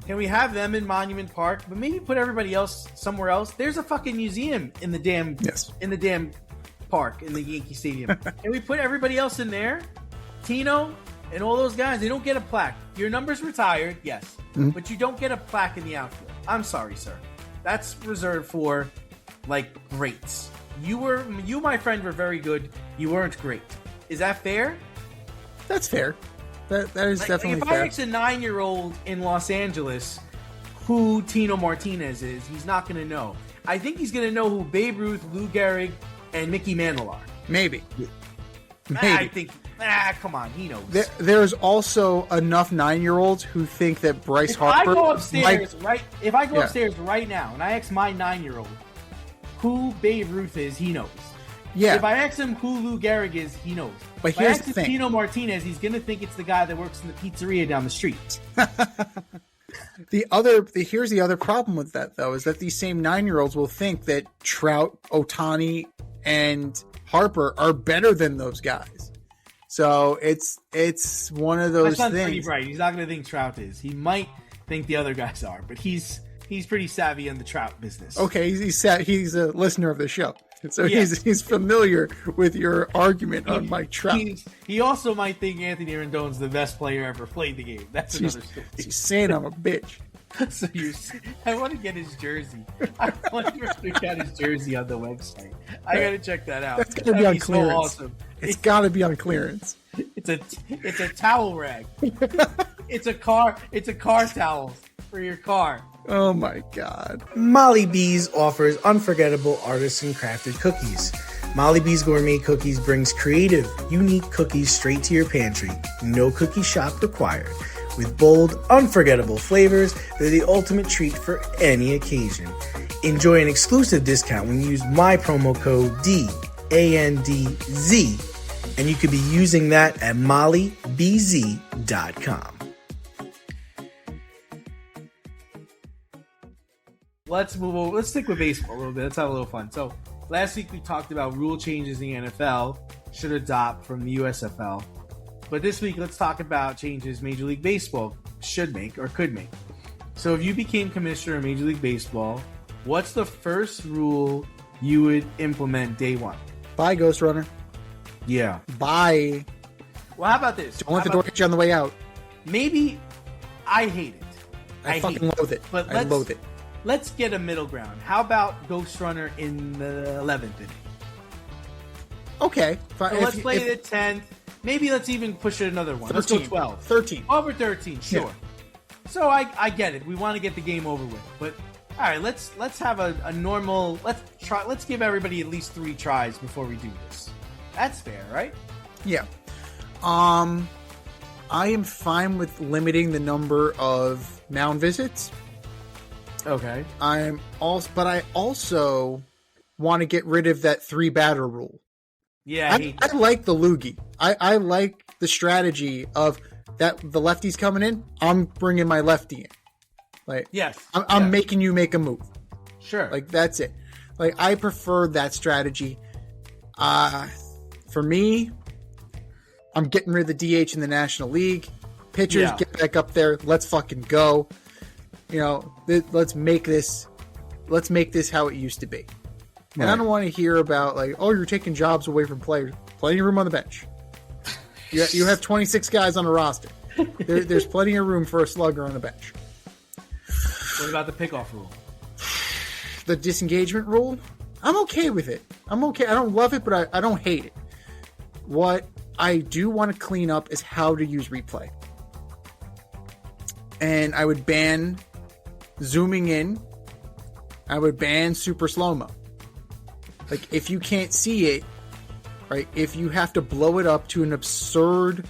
Can we have them in Monument Park, but maybe put everybody else somewhere else? There's a fucking museum in the damn park in the Yankee Stadium. Can we put everybody else in there? Tino and all those guys, they don't get a plaque. Your number's retired, yes, but you don't get a plaque in the outfield. I'm sorry, sir. That's reserved for, like, greats. You, my friend, were very good. You weren't great. Is that fair? That's fair. That is definitely if fair. I ask a 9-year-old in Los Angeles who Tino Martinez is, he's not going to know. I think he's going to know who Babe Ruth, Lou Gehrig, and Mickey Mantle are. Maybe. I think. Come on, he knows. There's also enough 9-year-olds who think that Bryce If Harper. I go upstairs upstairs right now and I ask my 9-year-old who Babe Ruth is, he knows. Yeah. If I ask him who Lou Gehrig is, he knows. But if here's I ask the him thing. Tino Martinez, he's going to think it's the guy that works in the pizzeria down the street. Here's the other problem with that, though, is that these same 9-year-olds will think that Trout, Ohtani, and Harper are better than those guys. So it's one of those My son's things. pretty bright. He's not going to think Trout is. He might think the other guys are, but he's he's pretty savvy in the trout business. Okay, he's a listener of the show, so Yeah. he's familiar with your argument on Mike Trout. He also might think Anthony Rendon's the best player ever played the game. That's another story. He's saying I'm a bitch. So I want to get his jersey. I wonder if they got his jersey on the website. I gotta check that out. That's gonna be on so clearance. awesome. It's got to be on clearance. It's a towel rag. It's a car towel for your car. Oh my god. Molly Bees offers unforgettable artisan crafted cookies. Molly Bees Gourmet Cookies brings creative, unique cookies straight to your pantry. No cookie shop required. With bold, unforgettable flavors, they're the ultimate treat for any occasion. Enjoy an exclusive discount when you use my promo code DANDZ, and you could be using that at mollybz.com. Let's move over. Let's stick with baseball a little bit. Let's have a little fun. So last week we talked about rule changes in the NFL should adopt from the USFL. But this week, let's talk about changes Major League Baseball should make or could make. So if you became commissioner of Major League Baseball, what's the first rule you would implement day one? Bye, Ghost Runner. Yeah. Bye. Well, how about this? Don't let the door hit you on the way out. Maybe I hate it. I fucking loathe it. But I loathe it. Let's get a middle ground. How about Ghost Runner in the 11th inning? Okay. So let's play the 10th. Maybe let's even push it another one. 13, let's go 12. 13. Over 13, sure. Yeah. So I get it. We want to get the game over with. But all right, let's have a normal let's give everybody at least 3 tries before we do this. That's fair, right? Yeah. I am fine with limiting the number of mound visits. Okay. But I also want to get rid of that 3-batter rule. Yeah, I like the loogie. I like the strategy of that the lefty's coming in. I'm bringing my lefty in. Like yes, I'm making you make a move. Sure. Like that's it. Like I prefer that strategy. For me, I'm getting rid of the DH in the National League. Pitchers get back up there. Let's fucking go. You know, let's make this how it used to be. And I don't want to hear about like, oh, you're taking jobs away from players. Plenty of room on the bench. You have 26 guys on a roster. There's plenty of room for a slugger on the bench. What about the pickoff rule? The disengagement rule? I'm okay with it. I'm okay. I don't love it, but I don't hate it. What I do want to clean up is how to use replay. And I would ban zooming in. I would ban super slow-mo. Like, if you can't see it, right, if you have to blow it up to an absurd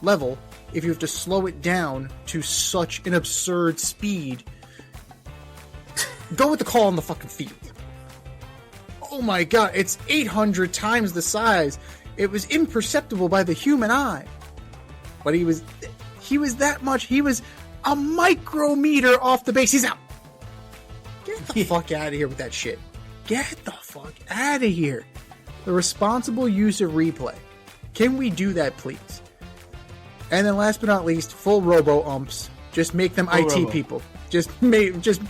level, if you have to slow it down to such an absurd speed, go with the call on the fucking field. Oh my god, it's 800 times the size. It was imperceptible by the human eye. But he was that much, he was a micrometer off the base. He's out. Get the fuck out of here with that shit. Get the fuck out of here. The responsible use of replay. Can we do that, please? And then last but not least, full robo-umps. Just make them Full IT robo. people. Just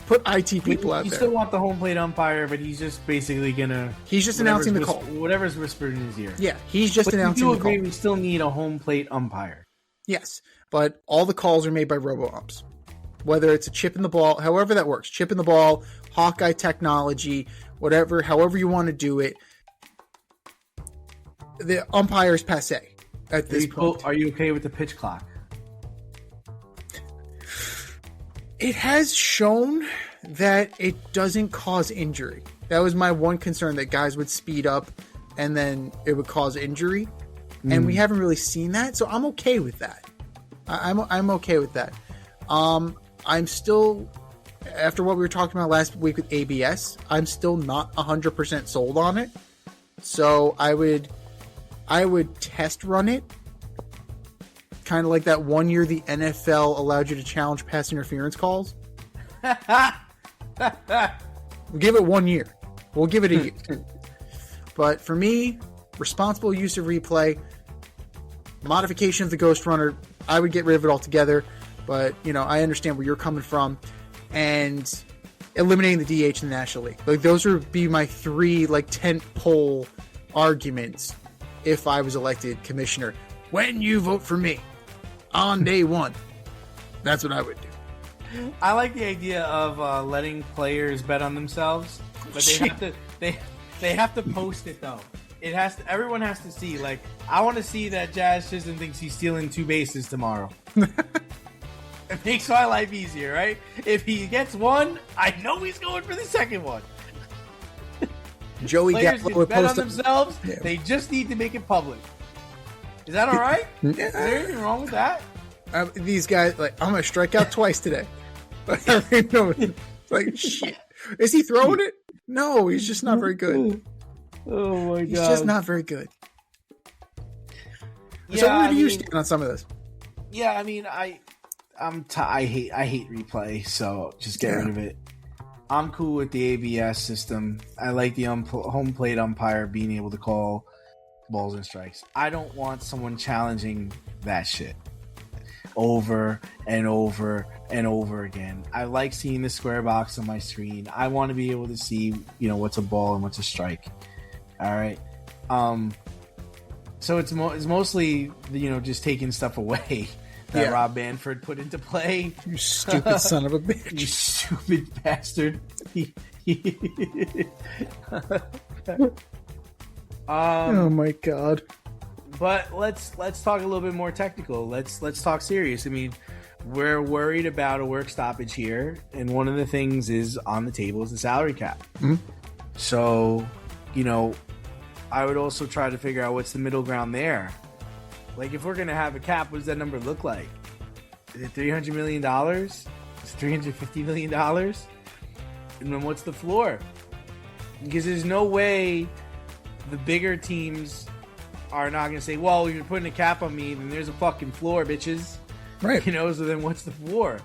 put IT people out You there. still want the home plate umpire, but he's just basically gonna... He's just announcing the call. Whatever's whispered in his ear. Yeah, he's just But announcing you the do call. agree we still need a home plate umpire. Yes, but all the calls are made by robo-umps. Whether it's a chip in the ball, however that works. Chip in the ball, Hawkeye technology, whatever, however you want to do it. The umpire is passe at this point. Are you okay with the pitch clock? It has shown that it doesn't cause injury. That was my one concern, that guys would speed up and then it would cause injury. And we haven't really seen that, so I'm okay with that. I'm okay with that. I'm still, after what we were talking about last week with ABS, I'm still not 100% sold on it. So I would test run it. Kind of like that one year the NFL allowed you to challenge pass interference calls. We'll give it 1 year. We'll give it a year. But for me, responsible use of replay, modification of the Ghost Runner, I would get rid of it altogether. But, you know, I understand where you're coming from. and eliminating the DH in the National League. Like, those would be my 3 tent pole arguments if I was elected commissioner. When you vote for me on day 1, that's what I would do. I like the idea of letting players bet on themselves, but they have to post it though. Everyone has to see. Like, I want to see that Jazz Chisholm thinks he's stealing 2 bases tomorrow. It makes my life easier, right? If he gets 1, I know he's going for the second one. Joey Players Gallo can would bet on post themselves. Yeah. They just need to make it public. Is that all right? Yeah. Is there anything wrong with that? These guys, I'm gonna strike out twice today. Shit. Is he throwing it? No, he's just not very good. Oh my god, he's just not very good. Yeah, So where do you stand on some of this? Yeah, I mean, I hate replay, so just get rid of it. I'm cool with the ABS system. I like the home plate umpire being able to call balls and strikes. I don't want someone challenging that shit over and over and over again. I like seeing the square box on my screen. I want to be able to see, what's a ball and what's a strike. All right. So it's mostly, just taking stuff away that Rob Manfred put into play. You stupid son of a bitch. You stupid bastard. Oh my god. But let's talk a little bit more technical. Let's talk serious. I mean, we're worried about a work stoppage here, and one of the things is on the table is the salary cap. Mm-hmm. So, I would also try to figure out what's the middle ground there. Like, if we're gonna have a cap, what does that number look like? Is it $300 million? Is it $350 million? And then what's the floor? Because there's no way the bigger teams are not going to say, well, you're putting a cap on me, then there's a fucking floor, bitches. Right. So then what's the floor?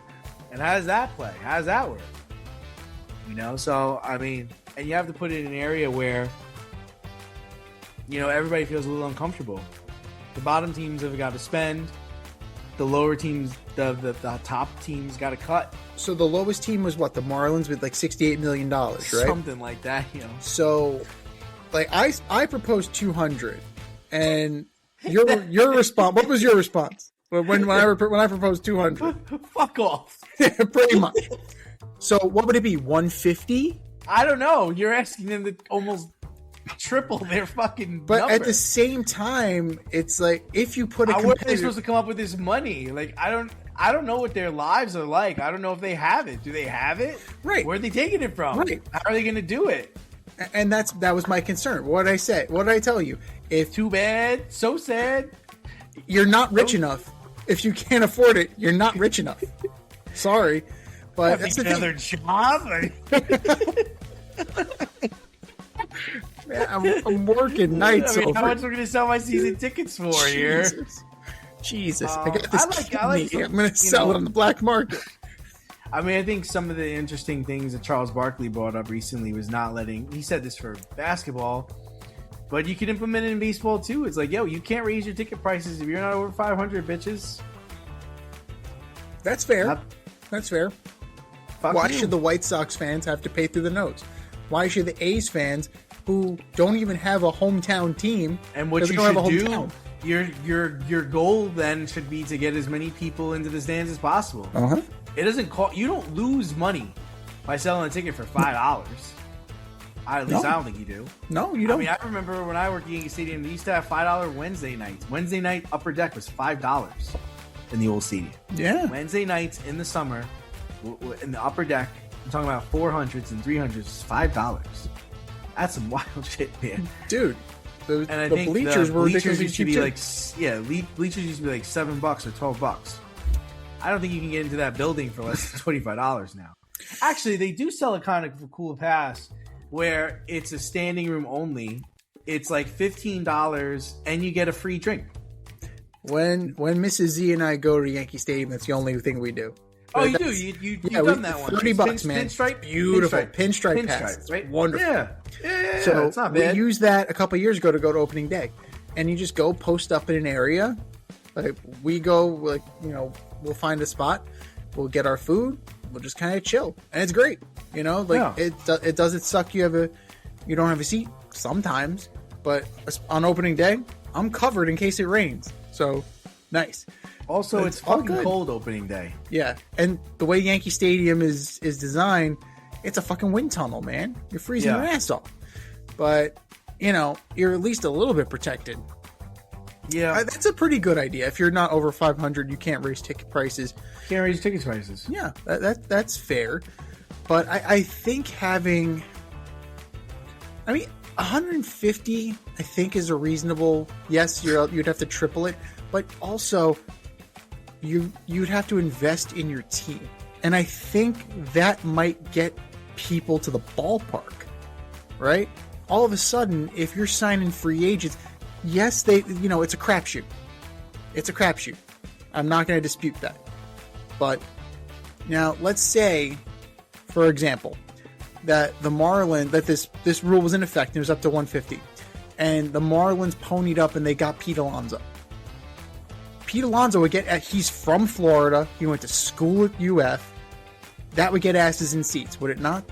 And how does that play? How does that work? So, I mean, and you have to put it in an area where, everybody feels a little uncomfortable. The bottom teams have got to spend. The lower teams, the top teams got to cut. So the lowest team was what? The Marlins with $68 million, right? Something like that, So, I proposed 200, and your response. What was your response when I proposed 200? Fuck off. Pretty much. So what would it be? 150? I don't know. You're asking them to almost triple their fucking But number. at the same time, it's like, if you put a How are they competitor... supposed to come up with this money? Like, I don't know what their lives are like. I don't know if they have it. Do they have it? Right. Where are they taking it from? Right. How are they going to do it? And that was my concern. What did I say? What did I tell you? If Too bad. So sad. you're not rich enough, if you can't afford it, you're not rich enough. Sorry. But that's the Another job? Man, I'm working nights over. How much we're going to sell my season tickets for here? Jesus. I got this I like kidney. I'm going to sell it on the black market. I mean, I think some of the interesting things that Charles Barkley brought up recently was not letting... He said this for basketball, but you can implement it in baseball too. It's like, yo, you can't raise your ticket prices if you're not over 500, bitches. That's fair. That's fair. Why you. should the White Sox fans have to pay through the nose? Why should the A's fans, who don't even have a hometown team, And what you should do, your goal then should be to get as many people into the stands as possible. Uh-huh. It doesn't cost... You don't lose money by selling a ticket for $5. At least I don't think you do. No, you don't. I mean, I remember when I worked at Yankee Stadium, they used to have $5 Wednesday nights. Wednesday night upper deck was $5 in the old stadium. Yeah. Wednesday nights in the summer in the upper deck, I'm talking about 400s and 300s, is $5. That's some wild shit, man. Dude, the think bleachers were bleachers ridiculously used to cheap be too. bleachers used to be like $7 or $12. I don't think you can get into that building for less than $25 now. Actually, they do sell a kind of cool pass where it's a standing room only. It's like $15 and you get a free drink. When Mrs. Z and I go to Yankee Stadium, that's the only thing we do. Oh, But you do? that's- You've yeah, done that one. $30, man. Pinstripe? Beautiful. Pinstripe pass. It's right? wonderful. Yeah, So it's not we bad. used that a couple years ago to go to opening day, and you just go post up in an area. Like we go, we'll find a spot, we'll get our food, we'll just kind of chill, and it's great. You know, like it doesn't suck. You don't have a seat sometimes, but on opening day, I'm covered in case it rains. So nice. Also, it's fucking cold opening day. Yeah, and the way Yankee Stadium is designed, it's a fucking wind tunnel, man. You're freezing your ass off. But, you know, you're at least a little bit protected. Yeah. That's a pretty good idea. If you're not over 500, you can't raise ticket prices. Can't raise ticket prices. Yeah, that's fair. But I think having... I mean, 150, I think, is a reasonable... Yes, you'd have to triple it. But also... You'd have to invest in your team. And I think that might get people to the ballpark, right? All of a sudden, if you're signing free agents, yes, it's a crapshoot. It's a crapshoot. I'm not going to dispute that. But now, let's say, for example, that the Marlins, that this rule was in effect and it was up to 150. And the Marlins ponied up and they got Pete Alonso. Pete Alonso would he's from Florida. He went to school at UF. That would get asses in seats, would it not?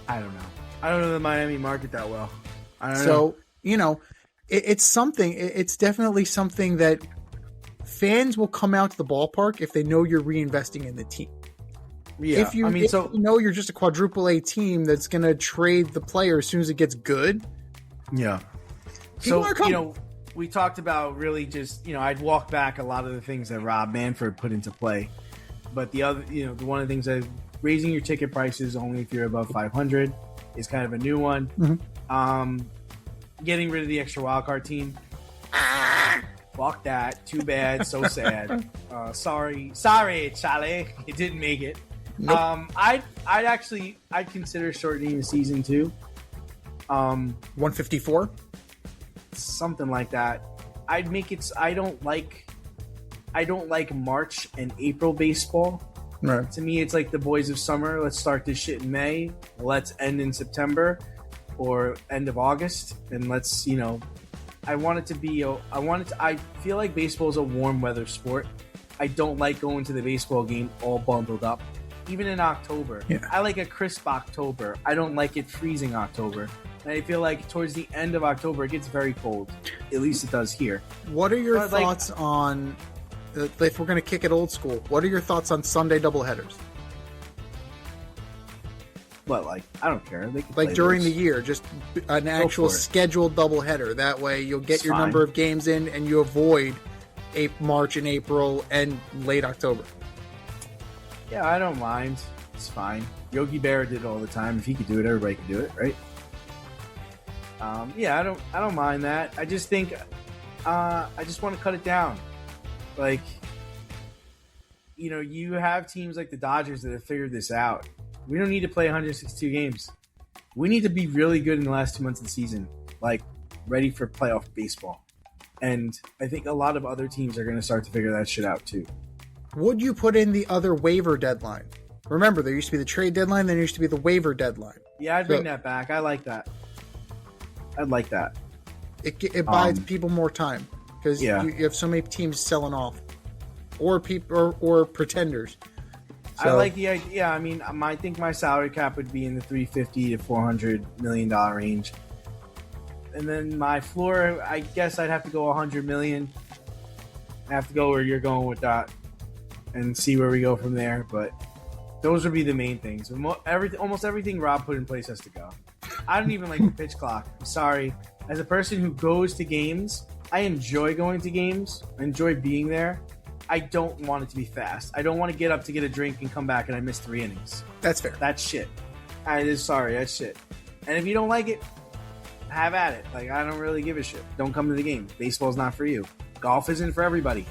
I don't know. I don't know the Miami market that well. You know, it's something. It's definitely something that fans will come out to the ballpark if they know you're reinvesting in the team. Yeah, if you know you're just a quadruple A team that's going to trade the player as soon as it gets good. Yeah. People are coming. We talked about really just, I'd walk back a lot of the things that Rob Manfred put into play. But the other, one of the things that raising your ticket prices only if you're above 500 is kind of a new one. Mm-hmm. Getting rid of the extra wildcard team. Fuck that. Too bad. So sad. Sorry, Charlie. It didn't make it. Nope. I'd consider shortening the season too. 154? Something like that. I'd make it. I don't like March and April baseball. Right. To me, it's like the boys of summer. Let's start this shit in May. Let's end in September or end of August, and let's I want it to be. I feel like baseball is a warm weather sport. I don't like going to the baseball game all bundled up. Even in October, I like a crisp October. I don't like it freezing October. And I feel like towards the end of October, it gets very cold. At least it does here. What are your thoughts on, if we're going to kick it old school, what are your thoughts on Sunday doubleheaders? But, I don't care. They can play during the year, just an actual scheduled doubleheader. That way you'll get your number of games in and you avoid March and April and late October. Yeah, I don't mind. It's fine. Yogi Berra did it all the time. If he could do it, everybody could do it, right? I don't mind that. I just think I just want to cut it down. You have teams like the Dodgers that have figured this out. We don't need to play 162 games. We need to be really good in the last 2 months of the season, ready for playoff baseball. And I think a lot of other teams are going to start to figure that shit out too. Would you put in the other waiver deadline? Remember, there used to be the trade deadline, then there used to be the waiver deadline. Yeah, I'd bring that back. I like that. I'd like that. It buys people more time because you have so many teams selling off, or pretenders. So, I like the idea. I mean, I think my salary cap would be in the $350 to $400 million range, and then my floor, I guess I'd have to go $100 million. I have to go where you're going with that, and see where we go from there. But those would be the main things. Almost everything Rob put in place has to go. I don't even like the pitch clock. I'm sorry. As a person who goes to games, I enjoy going to games. I enjoy being there. I don't want it to be fast. I don't want to get up to get a drink and come back and I miss 3 innings. That's fair. That's shit. That's shit. And if you don't like it, have at it. I don't really give a shit. Don't come to the game. Baseball's not for you. Golf isn't for everybody.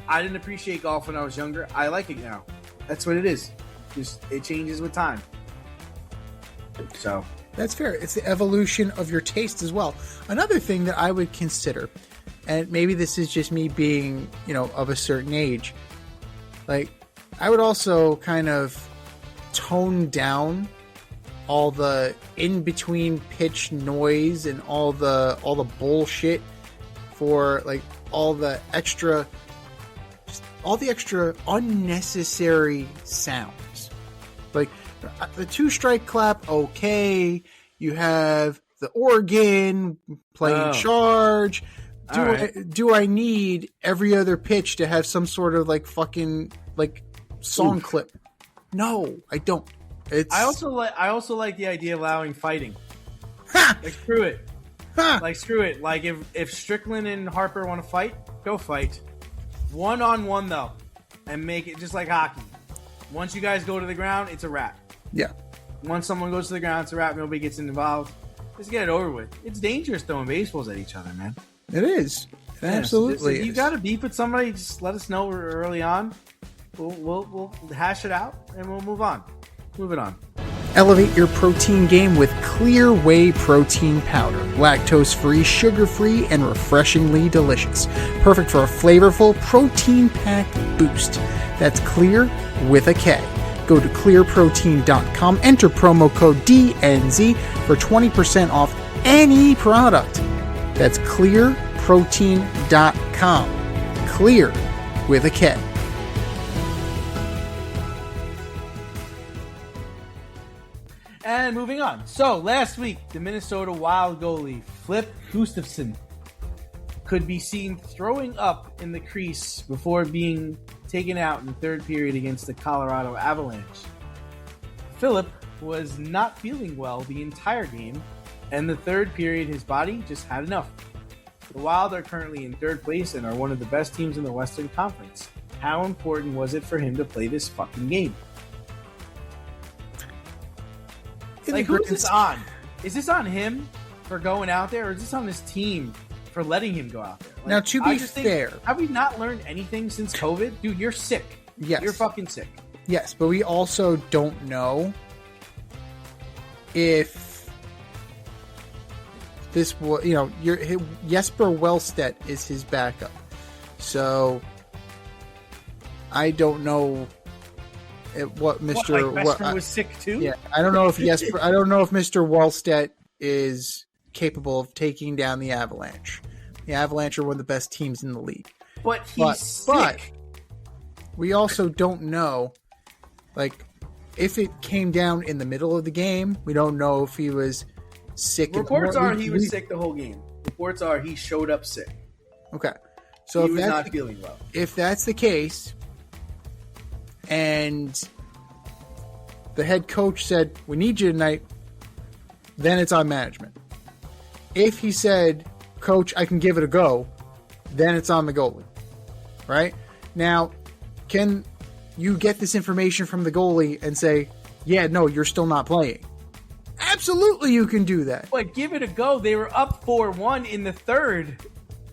I didn't appreciate golf when I was younger. I like it now. That's what it is. Just it changes with time. So that's fair. It's the evolution of your taste as well. Another thing that I would consider, and maybe this is just me being, of a certain age, I would also kind of tone down all the in-between pitch noise and all the bullshit for all the extra extra unnecessary sounds. Like the 2-strike clap, okay. You have the organ playing charge. Do I need every other pitch to have some sort of like fucking like song clip? No, I don't. I also like the idea of allowing fighting. Ha! Like screw it. Ha! Like screw it. Like if Strickland and Harper want to fight, go fight. 1-on-1 though, and make it just like hockey. Once you guys go to the ground, it's a wrap. Yeah. Once someone goes to the ground, it's a wrap. Nobody gets involved. Just get it over with. It's dangerous throwing baseballs at each other, man. It is. It absolutely is. If you got to beef with somebody, just let us know early on. We'll hash it out and we'll move on. Move it on. Elevate your protein game with Clear Whey Protein Powder. Lactose-free, sugar-free, and refreshingly delicious. Perfect for a flavorful, protein-packed boost. That's Clear with a K. Go to clearprotein.com, enter promo code DNZ for 20% off any product. That's clearprotein.com. Clear with a K. And moving on. So, last week, the Minnesota Wild goalie, Flip Gustafson, could be seen throwing up in the crease before being taken out in the third period against the Colorado Avalanche. Philip was not feeling well the entire game, and the third period, his body just had enough. The Wild are currently in third place and are one of the best teams in the Western Conference. How important was it for him to play this fucking game? Like, who is this on? Is this on him for going out there, or is this on his team for letting him go out there? Like, now, to be fair... have we not learned anything since COVID? Dude, you're sick. Yes. You're fucking sick. Yes, but we also don't know if this will, Jesper Wellstedt is his backup. So, I don't know what Mr. Western was sick too? Yeah, I don't know if Mr. Wallstedt is capable of taking down the Avalanche. The Avalanche are one of the best teams in the league. But he's sick. But we also don't know, like, if it came down in the middle of the game. We don't know if he was sick. Reports are he was sick the whole game. Reports are he showed up sick. Okay, so he was not feeling well. If that's the case, and the head coach said, "We need you tonight," then it's on management. If he said, "Coach, I can give it a go," then it's on the goalie. Right? Now, can you get this information from the goalie and say, "Yeah, no, you're still not playing"? Absolutely, you can do that. But give it a go. They were up 4-1 in the third.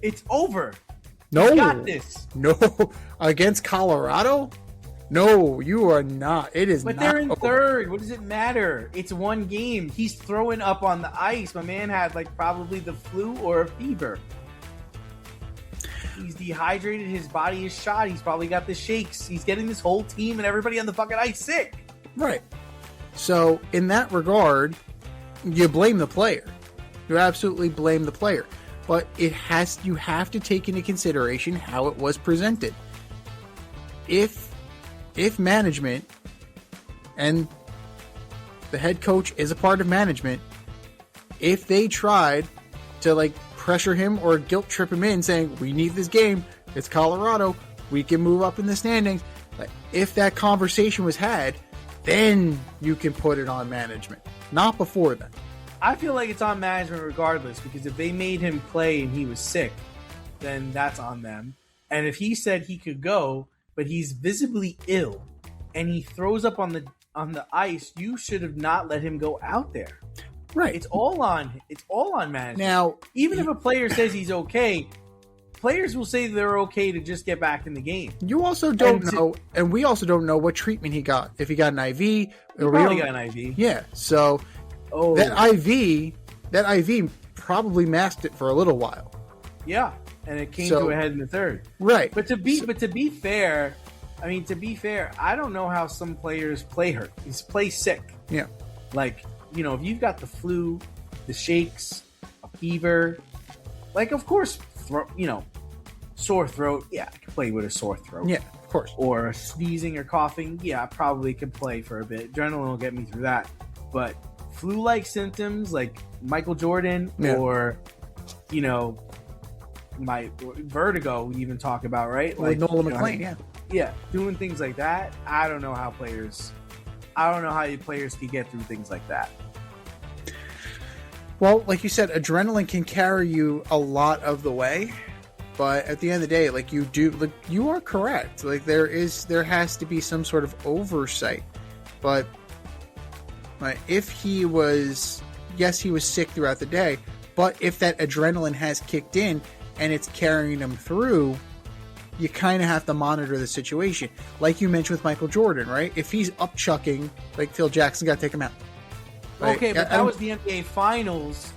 It's over. No. You got this. No. Against Colorado? No, you are not. It is not. But they're in third. What does it matter? It's one game. He's throwing up on the ice. My man had probably the flu or a fever. He's dehydrated. His body is shot. He's probably got the shakes. He's getting this whole team and everybody on the fucking ice sick. Right. So, in that regard, you blame the player. You absolutely blame the player. But you have to take into consideration how it was presented. If management and the head coach is a part of management, if they tried to pressure him or guilt trip him in saying, "We need this game, it's Colorado, we can move up in the standings," if that conversation was had, then you can put it on management, not before then. I feel like it's on management regardless, because if they made him play and he was sick, then that's on them. And if he said he could go, but he's visibly ill, and he throws up on the ice, you should have not let him go out there. Right. It's all on management. Now, even if a player says he's okay, players will say they're okay to just get back in the game. You also don't know, and we also don't know what treatment he got. If he got an IV, he probably got an IV. Yeah. So that IV probably masked it for a little while. Yeah, and it came to a head in the third. Right. But to be fair, I don't know how some players play hurt. He's play sick. Yeah. If you've got the flu, the shakes, a fever, of course, sore throat, yeah, I can play with a sore throat. Yeah, of course. Or sneezing or coughing, yeah, I probably could play for a bit. Adrenaline will get me through that. But flu-like symptoms like Michael Jordan or, my vertigo we even talk about, right? Like Nolan McLean, yeah. Yeah, doing things like that, I don't know how players could get through things like that. Well, like you said, adrenaline can carry you a lot of the way, but at the end of the day, you are correct. Like there has to be some sort of oversight. But if he was sick throughout the day, but if that adrenaline has kicked in and it's carrying him through, you kind of have to monitor the situation. Like you mentioned with Michael Jordan, right? If he's up chucking, like Phil Jackson, got to take him out. Right? Okay, but that was the NBA Finals,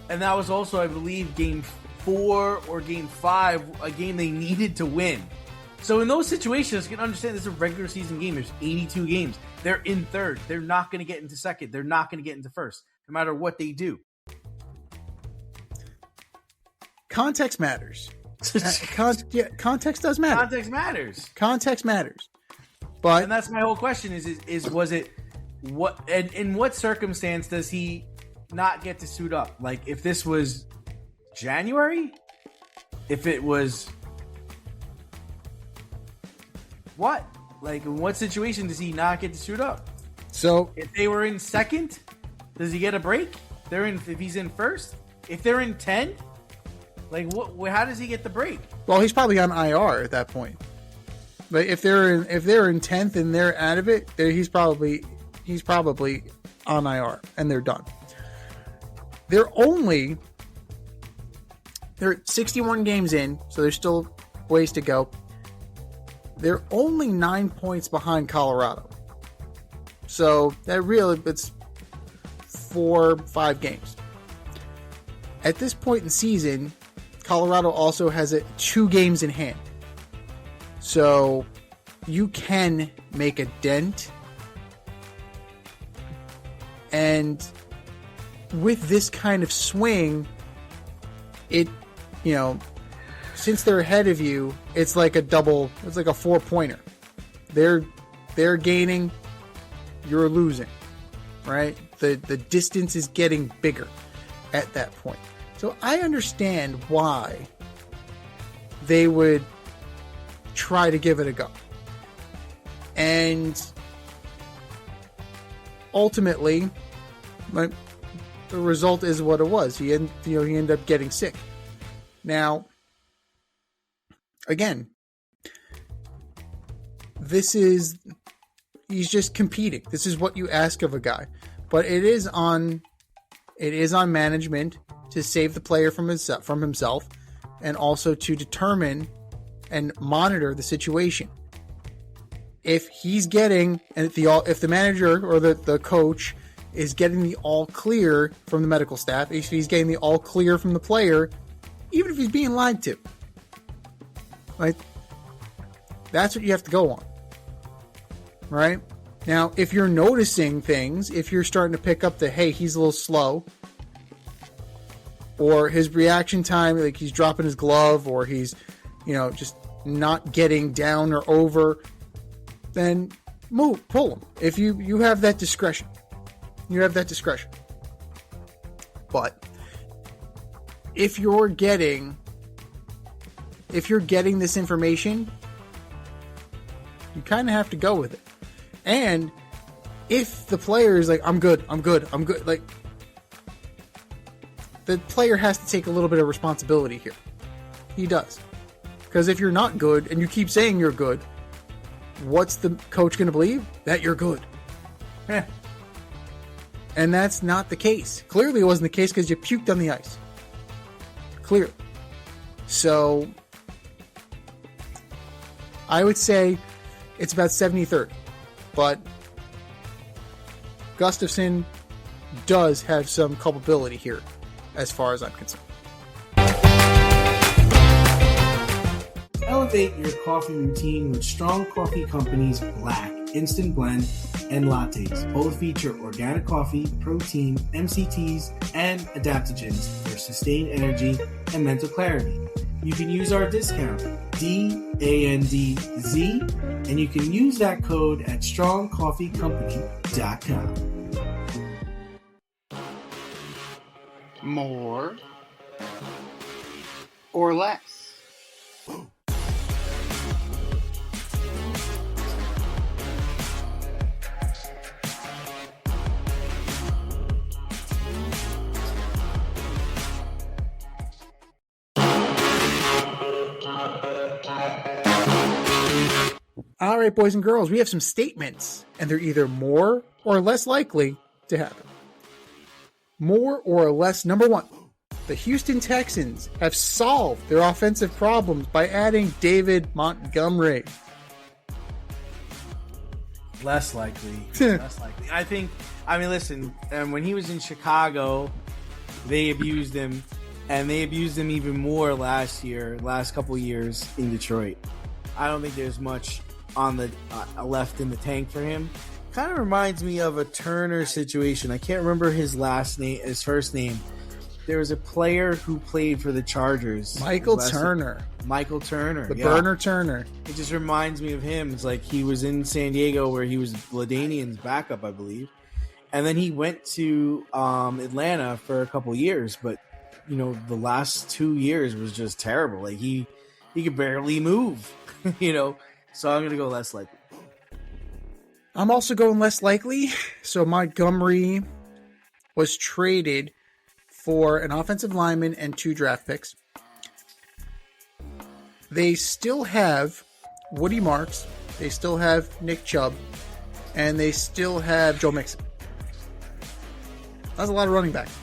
and that was also, I believe, Game 4 or Game 5, a game they needed to win. So in those situations, you can understand this is a regular season game. There's 82 games. They're in third. They're not going to get into second. They're not going to get into first, no matter what they do. Context matters. Context does matter. Context matters. But and that's my whole question: is was it what? And in what circumstance does he not get to suit up? Like if this was January, if it was what? Like in what situation does he not get to suit up? So if they were in second, does he get a break? If he's in first, if they're in 10. Like what? How does he get the break? Well, he's probably on IR at that point. But if they're in 10th and they're out of it, he's probably on IR and they're done. They're 61 games in, so there's still ways to go. They're only 9 points behind Colorado, so it's 4-5 games. At this point in the season, Colorado also has 2 games in hand. So you can make a dent. And with this kind of swing, since they're ahead of you, it's like a 4-pointer. They're gaining, you're losing, right? The distance is getting bigger at that point. So I understand why they would try to give it a go. And ultimately, the result is what it was. He ended up getting sick. Now, again, he's just competing. This is what you ask of a guy. But it is on management to save the player from himself, and also to determine and monitor the situation. If he's getting, and if the manager or the coach is getting the all clear from the medical staff, if he's getting the all clear from the player, even if he's being lied to, right? That's what you have to go on, right? Now, if you're noticing things, if you're starting to pick up hey, he's a little slow, or his reaction time, like he's dropping his glove, or he's, just not getting down or over, then pull him. If you have that discretion. But if you're getting this information, you kind of have to go with it. And if the player is like, I'm good, like, the player has to take a little bit of responsibility here. He does. Because if you're not good and you keep saying you're good, what's the coach going to believe? That you're good. And that's not the case. Clearly it wasn't the case because you puked on the ice. Clearly. So I would say it's about 70-30. But Gustafsson does have some culpability here, as far as I'm concerned. Elevate your coffee routine with Strong Coffee Company's Black, Instant Blend, and Lattes. Both feature organic coffee, protein, MCTs, and adaptogens for sustained energy and mental clarity. you can use our discount, DANDZ, and you can use that code at strongcoffeecompany.com. More or less? All right, boys and girls, we have some statements, and they're either more or less likely to happen. More or less, number one, the Houston Texans have solved their offensive problems by adding David Montgomery. Less likely. Less likely. Listen, when he was in Chicago, they abused him, and they abused him even more last couple years in Detroit. I don't think there's much on the left in the tank for him. Kind of reminds me of a Turner situation. I can't remember his first name. There was a player who played for the Chargers. Michael Turner. The burner Turner. It just reminds me of him. It's like he was in San Diego where he was LaDainian's backup, I believe. And then he went to Atlanta for a couple years, but the last 2 years was just terrible. Like he could barely move, So I'm going to go less likely. I'm also going less likely. So Montgomery was traded for an offensive lineman and 2 draft picks. They still have Woody Marks. They still have Nick Chubb. And they still have Joe Mixon. That's a lot of running backs.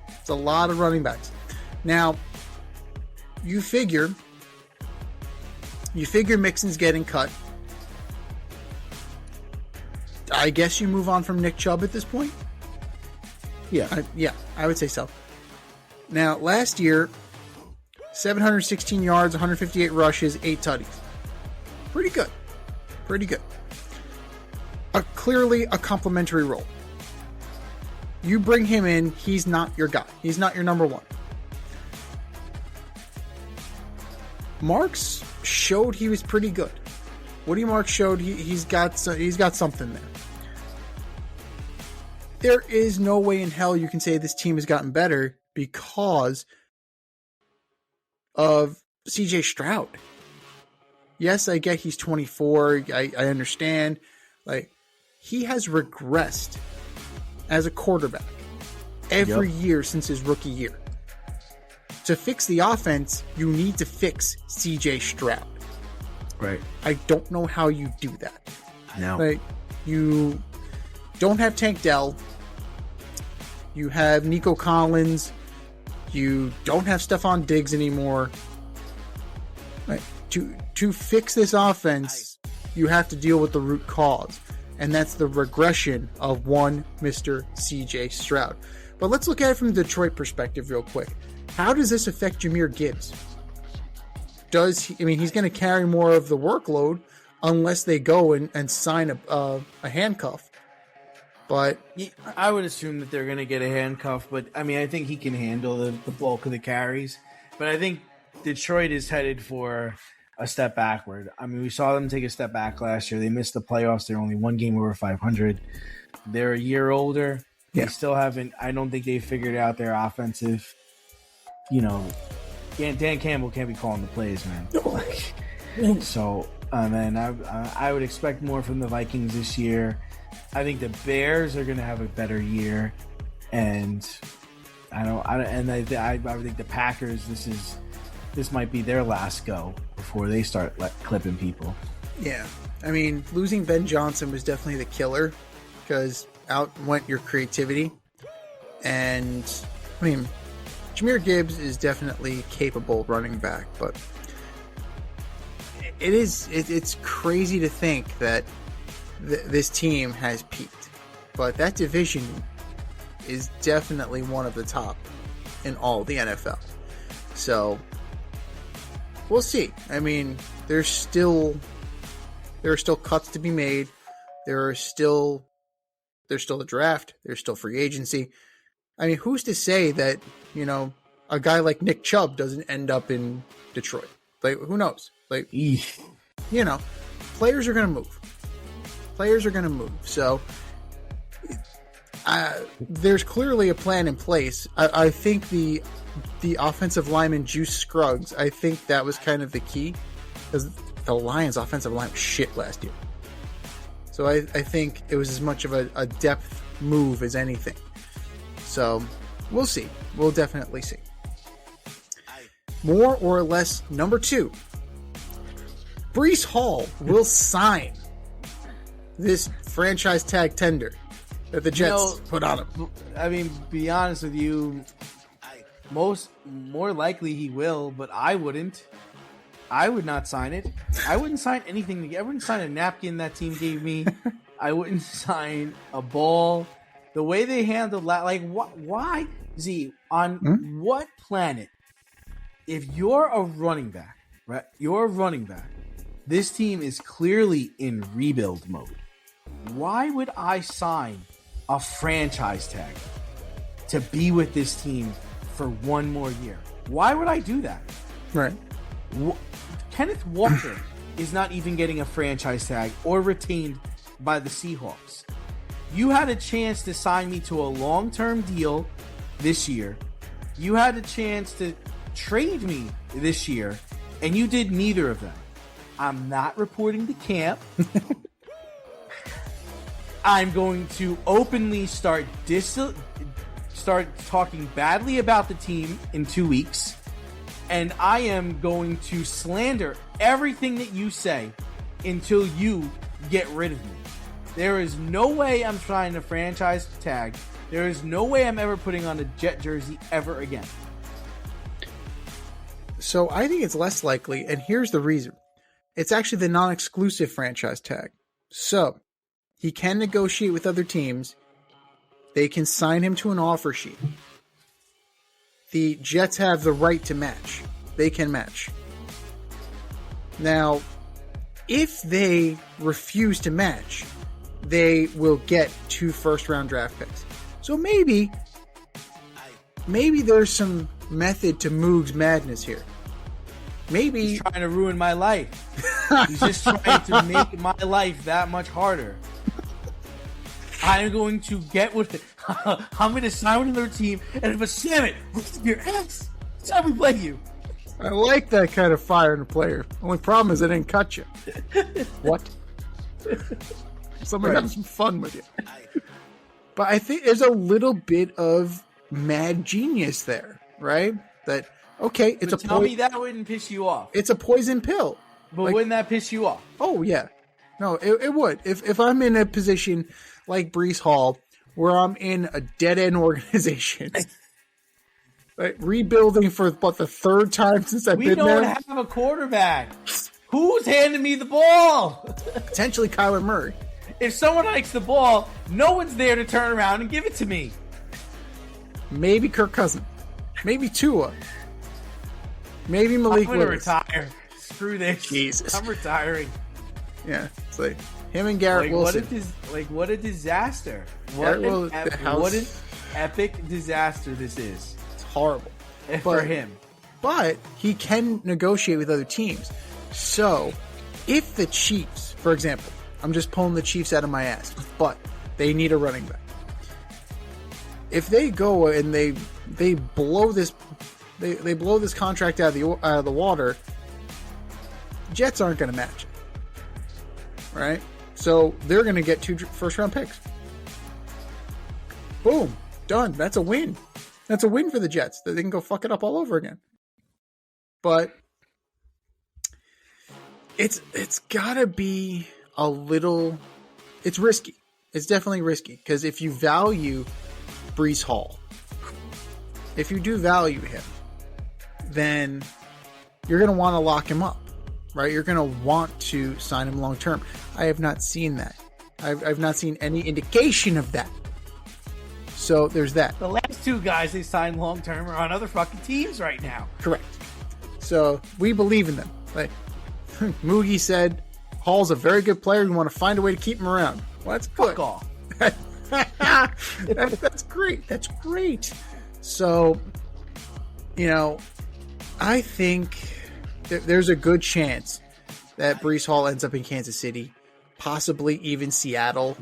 It's a lot of running backs. Now, you figure Mixon's getting cut. I guess you move on from Nick Chubb at this point? Yeah. I would say so. Now, last year, 716 yards, 158 rushes, 8 tutties. Pretty good. Clearly a complimentary role. You bring him in, he's not your guy. He's not your number one. Marks showed he was pretty good. Woody Marks showed he's got something there. There is no way in hell you can say this team has gotten better because of CJ Stroud. Yes, I get he's 24. I understand. Like, he has regressed as a quarterback every year since his rookie year. To fix the offense, you need to fix CJ Stroud. Right. I don't know how you do that. No. Like, you don't have Tank Dell. You have Nico Collins. You don't have Stephon Diggs anymore. Right. To fix this offense, you have to deal with the root cause. And that's the regression of one Mr. CJ Stroud. But let's look at it from the Detroit perspective real quick. How does this affect Jahmyr Gibbs? He's going to carry more of the workload unless they go and sign a handcuff. But I would assume that they're going to get a handcuff, but I think he can handle the bulk of the carries. But I think Detroit is headed for a step backward. We saw them take a step back last year. They missed the playoffs. They're only one game over 500. They're a year older. Yeah. They still haven't. I don't think they figured out their offensive. Dan Campbell can't be calling the plays, man. So, then I would expect more from the Vikings this year. I think the Bears are going to have a better year, and I would think the Packers. This might be their last go before they start clipping people. yeah, losing Ben Johnson was definitely the killer because out went your creativity, and Jahmyr Gibbs is definitely capable running back, but it's crazy to think that this team has peaked. But that division is definitely one of the top in all the NFL. So we'll see. There's still cuts to be made. There's still the draft. There's still free agency. Who's to say that, a guy like Nick Chubb doesn't end up in Detroit. Like, who knows? Like, you know, players are going to move. So there's clearly a plan in place. I think the offensive lineman Juice Scruggs, I think that was kind of the key, because the Lions' offensive line was shit last year. So I think it was as much of a depth move as anything. So we'll see. We'll definitely see. More or less, number 2. Breece Hall will sign this franchise tag tender that the Jets put on him. I mean, be honest with you, more likely he will, but I wouldn't. I would not sign it. I wouldn't sign anything. I wouldn't sign a napkin that team gave me. I wouldn't sign a ball. The way they handled that, like, why? Z, on what planet, if you're a running back, right? You're a running back. This team is clearly in rebuild mode. Why would I sign a franchise tag to be with this team for one more year? Why would I do that? Right. Kenneth Walker is not even getting a franchise tag or retained by the Seahawks. You had a chance to sign me to a long-term deal this year. You had a chance to trade me this year, and you did neither of them. I'm not reporting to camp. I'm going to openly start talking badly about the team in 2 weeks, and I am going to slander everything that you say until you get rid of me. There is no way I'm trying to franchise tag. There is no way I'm ever putting on a Jet jersey ever again. So I think it's less likely, and here's the reason. It's actually the non-exclusive franchise tag. So he can negotiate with other teams. They can sign him to an offer sheet. The Jets have the right to match. They can match. Now, if they refuse to match, they will get 2 first-round draft picks. So maybe there's some method to Moog's madness here. Maybe he's trying to ruin my life. He's just trying to make my life that much harder. I'm going to get with it. I'm going to sign with another team, and if a salmon looks at your ass, that's how we play you. I like that kind of fire in a player. Only problem is I didn't cut you. What? Somebody having some fun with you. But I think there's a little bit of mad genius there, right? That, okay, it's but tell me that wouldn't piss you off. It's a poison pill. But wouldn't that piss you off? Oh, yeah. No, it would. If I'm in a position like Breece Hall, where I'm in a dead-end organization, like rebuilding for about the 3rd time since I've been there. We don't have a quarterback. Who's handing me the ball? Potentially Kyler Murray. If someone hikes the ball, no one's there to turn around and give it to me. Maybe Kirk Cousins. Maybe Tua. Maybe Malik Willis. I'm going to retire. Screw this. Jesus. I'm retiring. Yeah. It's like him and Garrett Wilson. What a disaster. What an epic disaster this is. It's horrible. For him. But he can negotiate with other teams. So, if the Chiefs, for example, I'm just pulling the Chiefs out of my ass, but they need a running back. If they go and they blow this contract out of the water, Jets aren't going to match it, right? So they're going to get 2 first-round picks. Boom, done. That's a win. That's a win for the Jets. They can go fuck it up all over again. But it's gotta be a little. It's risky. It's definitely risky because if you value Breece Hall, if you do value him, then you're going to want to lock him up, right? You're going to want to sign him long term. I have not seen that. I've not seen any indication of that. So there's that. The last 2 guys they signed long term are on other fucking teams right now. Correct. So we believe in them. Like Moogie said, Hall's a very good player. We want to find a way to keep him around. Well, that's good. Fuck off. That's great. That's great. So You know, I think there's a good chance that Breece Hall ends up in Kansas City, possibly even Seattle,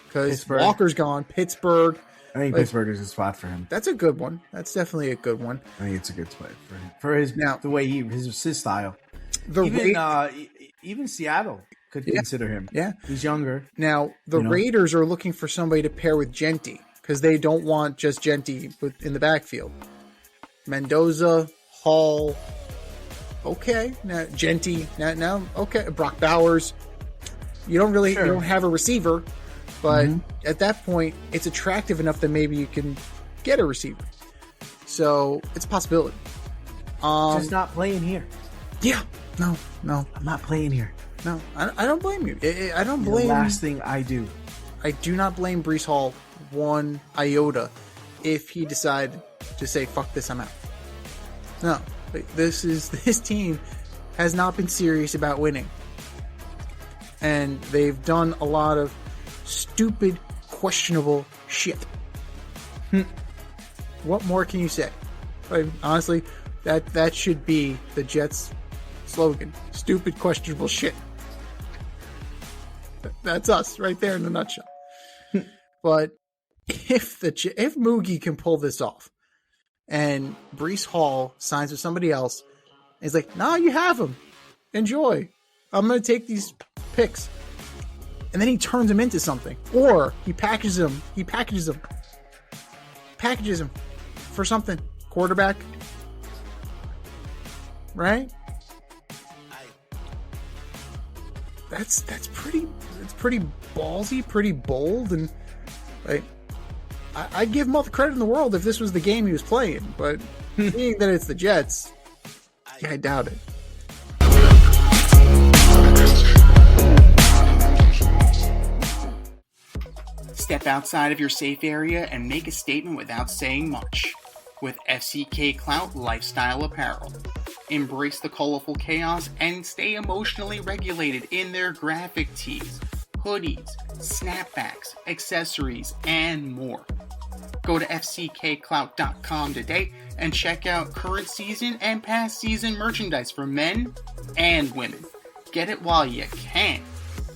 because Walker's gone. Pittsburgh. I think Pittsburgh is a spot for him. That's a good one. That's definitely a good one. I think it's a good spot for him. For his the way his style. Even Seattle could consider him. Yeah, he's younger. Now the Raiders are looking for somebody to pair with Genti because they don't want just Genti in the backfield. Mendoza, Hall. Okay, now Genti. Now okay, Brock Bowers. You don't have a receiver. But at that point, it's attractive enough that maybe you can get a receiver. So it's a possibility. Just not playing here. Yeah. No. I'm not playing here. No, I don't blame you. I don't blame. The last thing I do. I do not blame Breece Hall one iota if he decided to say, fuck this, I'm out. No. This team has not been serious about winning. And they've done a lot of stupid, questionable shit. What more can you say? Honestly, that should be the Jets' slogan. Stupid, questionable shit. That's us right there in a nutshell. But if Moogie can pull this off, and Breece Hall signs with somebody else, and he's like, "No, you have him. Enjoy. I'm going to take these picks." And then he turns him into something. Or he packages him for something. Quarterback. Right? That's pretty ballsy, pretty bold, and like I'd give him all the credit in the world if this was the game he was playing, but seeing that it's the Jets, I doubt it. Step outside of your safe area and make a statement without saying much with FCK Clout Lifestyle Apparel. Embrace the colorful chaos and stay emotionally regulated in their graphic tees, hoodies, snapbacks, accessories, and more. Go to fckclout.com today and check out current season and past season merchandise for men and women. Get it while you can.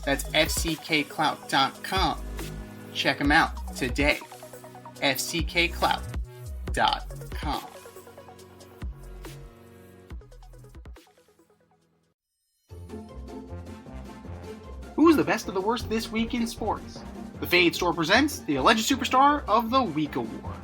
That's fckclout.com. Check them out today. fckclout.com. Who's the best of the worst this week in sports? The Fade Store presents the Alleged Superstar of the Week Award.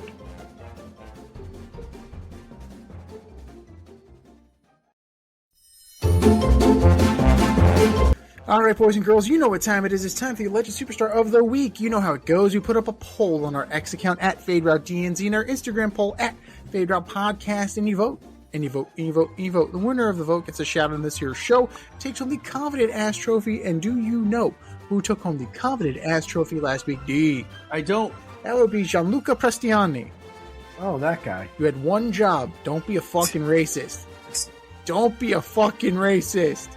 Alright, boys and girls, you know what time it is. It's time for the Alleged Superstar of the Week. You know how it goes. We put up a poll on our X account at FadeRouteDNZ and our Instagram poll at FadeRoutePodcast, and you vote. And you vote, and you vote, and you vote. The winner of the vote gets a shout out on this here show, takes home the Coveted Ass Trophy, and do you know who took home the Coveted Ass Trophy last week, D? I don't. That would be Gianluca Prestiani. Oh, that guy. You had one job. Don't be a fucking racist. Don't be a fucking racist.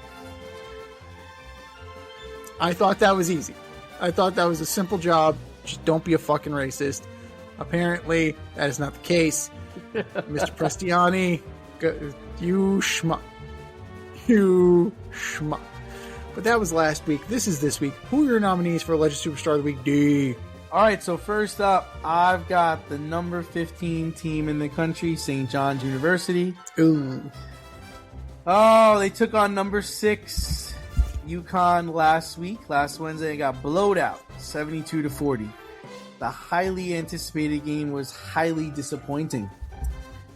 I thought that was easy. I thought that was a simple job. Just don't be a fucking racist. Apparently, that is not the case. Mr. Prestiani, you schmuck. You schmuck. But that was last week. This is this week. Who are your nominees for Alleged Superstar of the Week, D? Alright, so first up, I've got the number 15 team in the country, St. John's University. Ooh. Oh, they took on number 6 UConn last Wednesday, and got blowed out 72-40. The highly anticipated game was highly disappointing.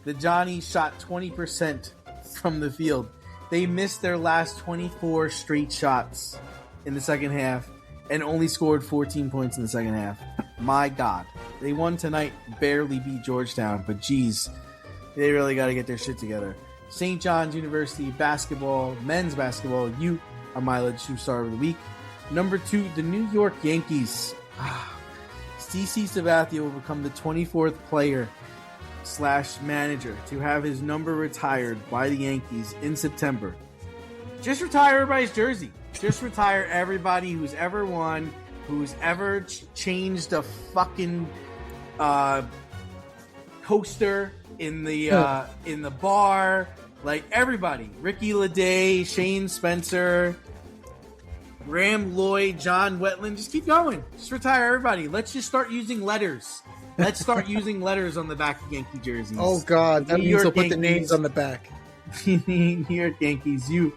The Johnnies shot 20% from the field. They missed their last 24 straight shots in the second half and only scored 14 points in the second half. My God. They won tonight, barely beat Georgetown, but geez, they really got to get their shit together. St. John's University basketball, men's basketball, you are my Alleged Superstar of the Week. Number 2, the New York Yankees. CC Sabathia will become the 24th player / manager to have his number retired by the Yankees in September. Just retire everybody's jersey. Just retire everybody who's ever won, who's ever changed a fucking coaster in the bar, like everybody. Ricky Lede, Shane Spencer, Graham Lloyd, John Wetland. Just keep going. Just retire everybody. Let's just start using letters. Let's start using letters on the back of Yankee jerseys. Oh, God. That New means York they'll put the Yankees. names on the back. New York Yankees, you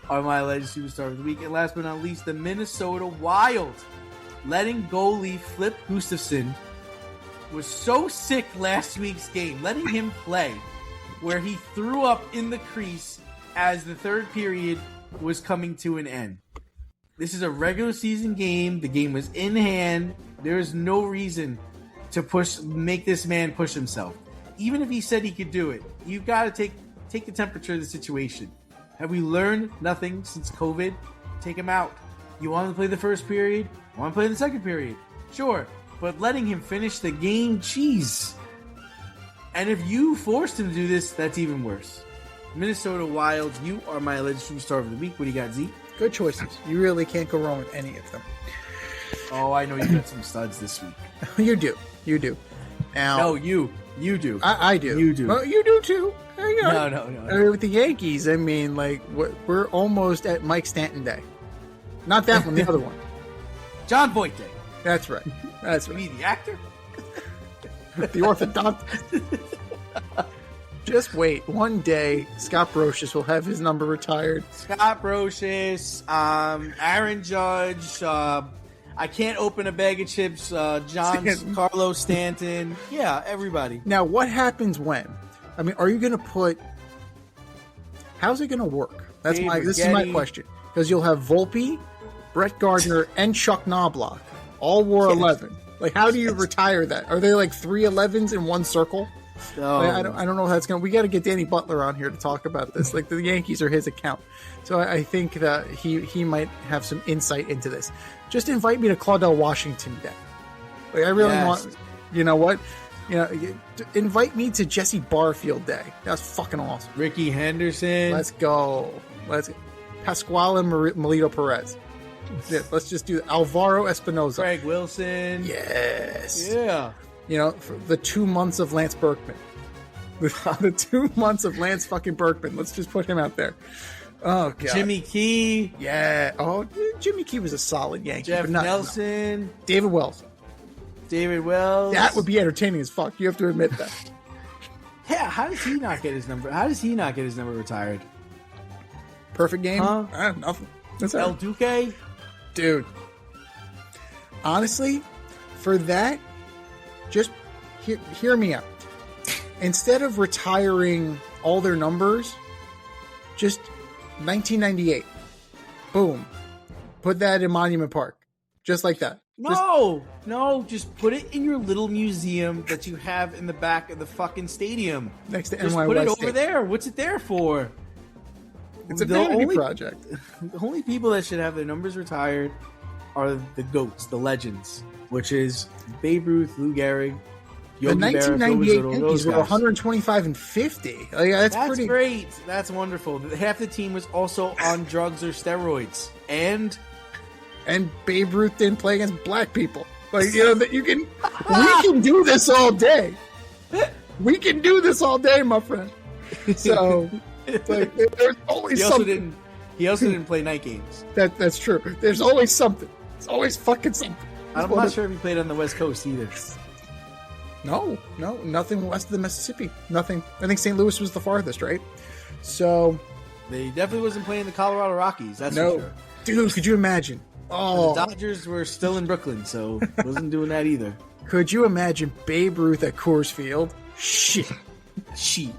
are my alleged superstar of the week. And last but not least, the Minnesota Wild. Letting goalie Flip Gustafson was so sick last week's game. Letting him play where he threw up in the crease as the third period was coming to an end. This is a regular season game. The game was in hand. There is no reason to make this man push himself. Even if he said he could do it, you've got to take the temperature of the situation. Have we learned nothing since COVID? Take him out. You want to play the first period? You want to play the second period? Sure. But letting him finish the game, jeez. And if you forced him to do this, that's even worse. Minnesota Wild, you are my alleged superstar of the week. What do you got, Zeke? Good choices. You really can't go wrong with any of them. Oh, I know you got some studs this week. You do. You do. Now, No, you do. I do. You do. Well, you do too. Hang on. No. I mean, with the Yankees, I mean, like, we're almost at Mike Stanton Day. Not that one, the other one. John Boyd Day. That's right. That's You right. mean the actor? The orthodontist. Just wait. One day, Scott Brocious will have his number retired. Scott Brocious, Aaron Judge, I can't open a bag of chips, Carlos Stanton. Yeah, everybody. Now, what happens when? I mean, are you going to put... How's it going to work? This is my Getty. question. Because you'll have Volpe, Brett Gardner, and Chuck Knobloch. All wore 11. Like, how do you retire that? Are they like 3 11s in one circle? Oh. Like, I don't know how that's going to... We got to get Danny Butler on here to talk about this. Like, the Yankees are his account. So I think that he might have some insight into this. Just invite me to Claudel Washington Day. Like, I really want... You know what? You know, invite me to Jesse Barfield Day. That's fucking awesome. Ricky Henderson. Let's go. Pasquale Melito Perez. Yeah, let's just do Alvaro Espinoza. Craig Wilson. Yes. Yeah. You know, for the 2 months of Lance Berkman. The 2 months of Lance fucking Berkman. Let's just put him out there. Oh, God. Jimmy Key. Yeah. Oh, Jimmy Key was a solid Yankee. Jeff but not, Nelson. no. David Wells. David Wells. That would be entertaining as fuck. You have to admit that. Yeah, how does he not get his number? How does he not get his number retired? Perfect game? Huh? Nothing. That's El all. Duque? Dude. Honestly, for that, just hear me out. Instead of retiring all their numbers, just 1998. Boom. Put that in Monument Park. Just like that. Just put it in your little museum that you have in the back of the fucking stadium. Next to Just NY put it West over State. there. What's it there for? It's a The vanity only- project. The only people that should have their numbers retired are the GOATs, the legends, which is Babe Ruth, Lou Gehrig, The Yogi Berra, 1998 those Yankees were guys. 125 and 50. Like, that's pretty Great. That's wonderful. Half the team was also on drugs or steroids. And And Babe Ruth didn't play against black people. Like, you know, that you can, we can do this all day. We can do this all day, my friend. So, it's like, there's always something. He also didn't play night games. That's true. There's always something. It's always fucking something. I'm not sure if he played on the West Coast either. No, nothing west of the Mississippi. Nothing. I think St. Louis was the farthest, right? So, They definitely wasn't playing the Colorado Rockies. That's no. for sure. Dude, could you imagine? Oh, The Dodgers were still in Brooklyn, so wasn't doing that either. could you imagine Babe Ruth at Coors Field? Shit. Sheet.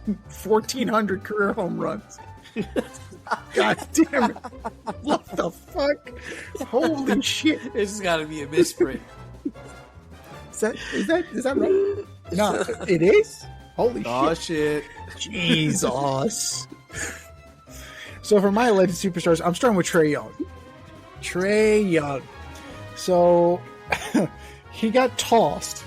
1,400 career home runs. God damn it. What the fuck? Holy shit. This has got to be a misprint. Is that right? No, it is? Holy Oh, shit. shit. Jesus. So for my alleged superstars, I'm starting with Trae Young. Trae Young. So he got tossed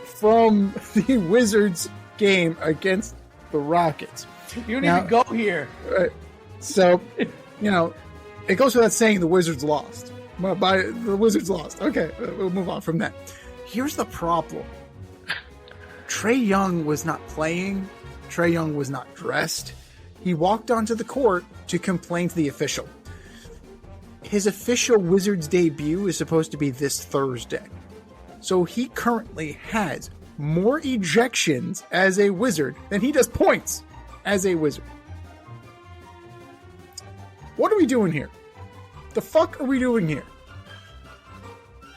from the Wizards game against the Rockets. You don't Now- even go here. Right. So, you know, it goes without saying the Wizards lost. The Wizards lost. Okay, we'll move on from that. Here's the problem. Trae Young was not playing. Trae Young was not dressed. He walked onto the court to complain to the official. His official Wizards debut is supposed to be this Thursday. So he currently has more ejections as a Wizard than he does points as a Wizard. What are we doing here? The fuck are we doing here?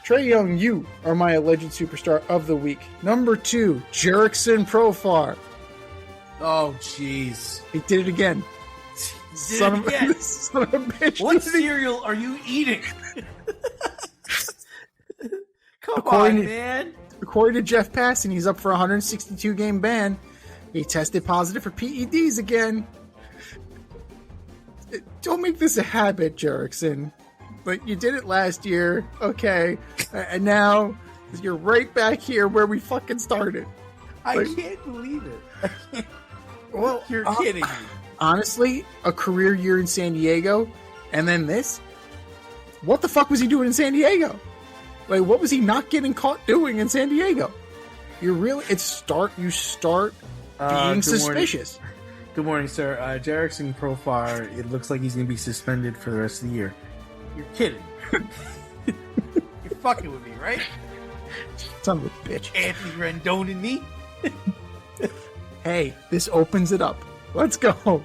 Trae Young, you are my alleged superstar of the week. Number 2, Jerickson Profar. Oh, jeez. He did it again. Son of a bitch. What cereal are you eating? Come According on, man. According to Jeff Passan, he's up for a 162-game ban. He tested positive for PEDs again. Don't make this a habit, Jerickson. But you did it last year, okay? And now you're right back here where we fucking started. I can't believe it. I can't. Well, You're kidding me. Honestly, a career year in San Diego, and then this? What the fuck was he doing in San Diego? Like, what was he not getting caught doing in San Diego? You start being suspicious. Good morning, sir. Jerickson Profar, it looks like he's going to be suspended for the rest of the year. You're kidding. You're fucking with me, right? Son of a bitch. Anthony Rendon and me? Hey, this opens it up. Let's go.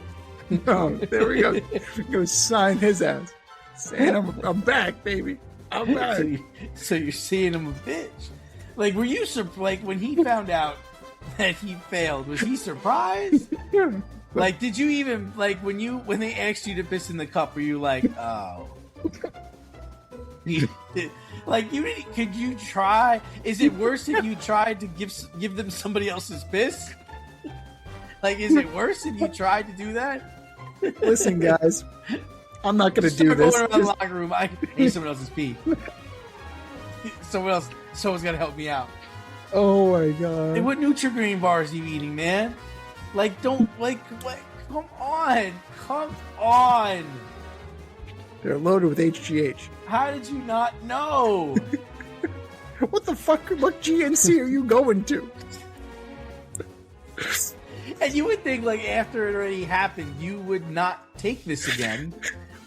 No, there we go. Go sign his ass. Saying I'm back, baby. I'm back. So you're seeing him a bitch. Like, were you like when he found out that he failed? Was he surprised? Like, did you even like when they asked you to piss in the cup? Were you like, oh? Like, could you try? Is it worse if you tried to give them somebody else's piss? Like, is it worse if you tried to do that? Listen, guys, I'm not going to do this. Going around the locker room, I need someone else's pee. Someone's got to help me out. Oh my god! Hey, what Nutri-Grain bars are you eating, man? Like, don't come on. They're loaded with HGH. How did you not know? What the fuck? What GNC are you going to? And you would think, like, after it already happened, you would not take this again,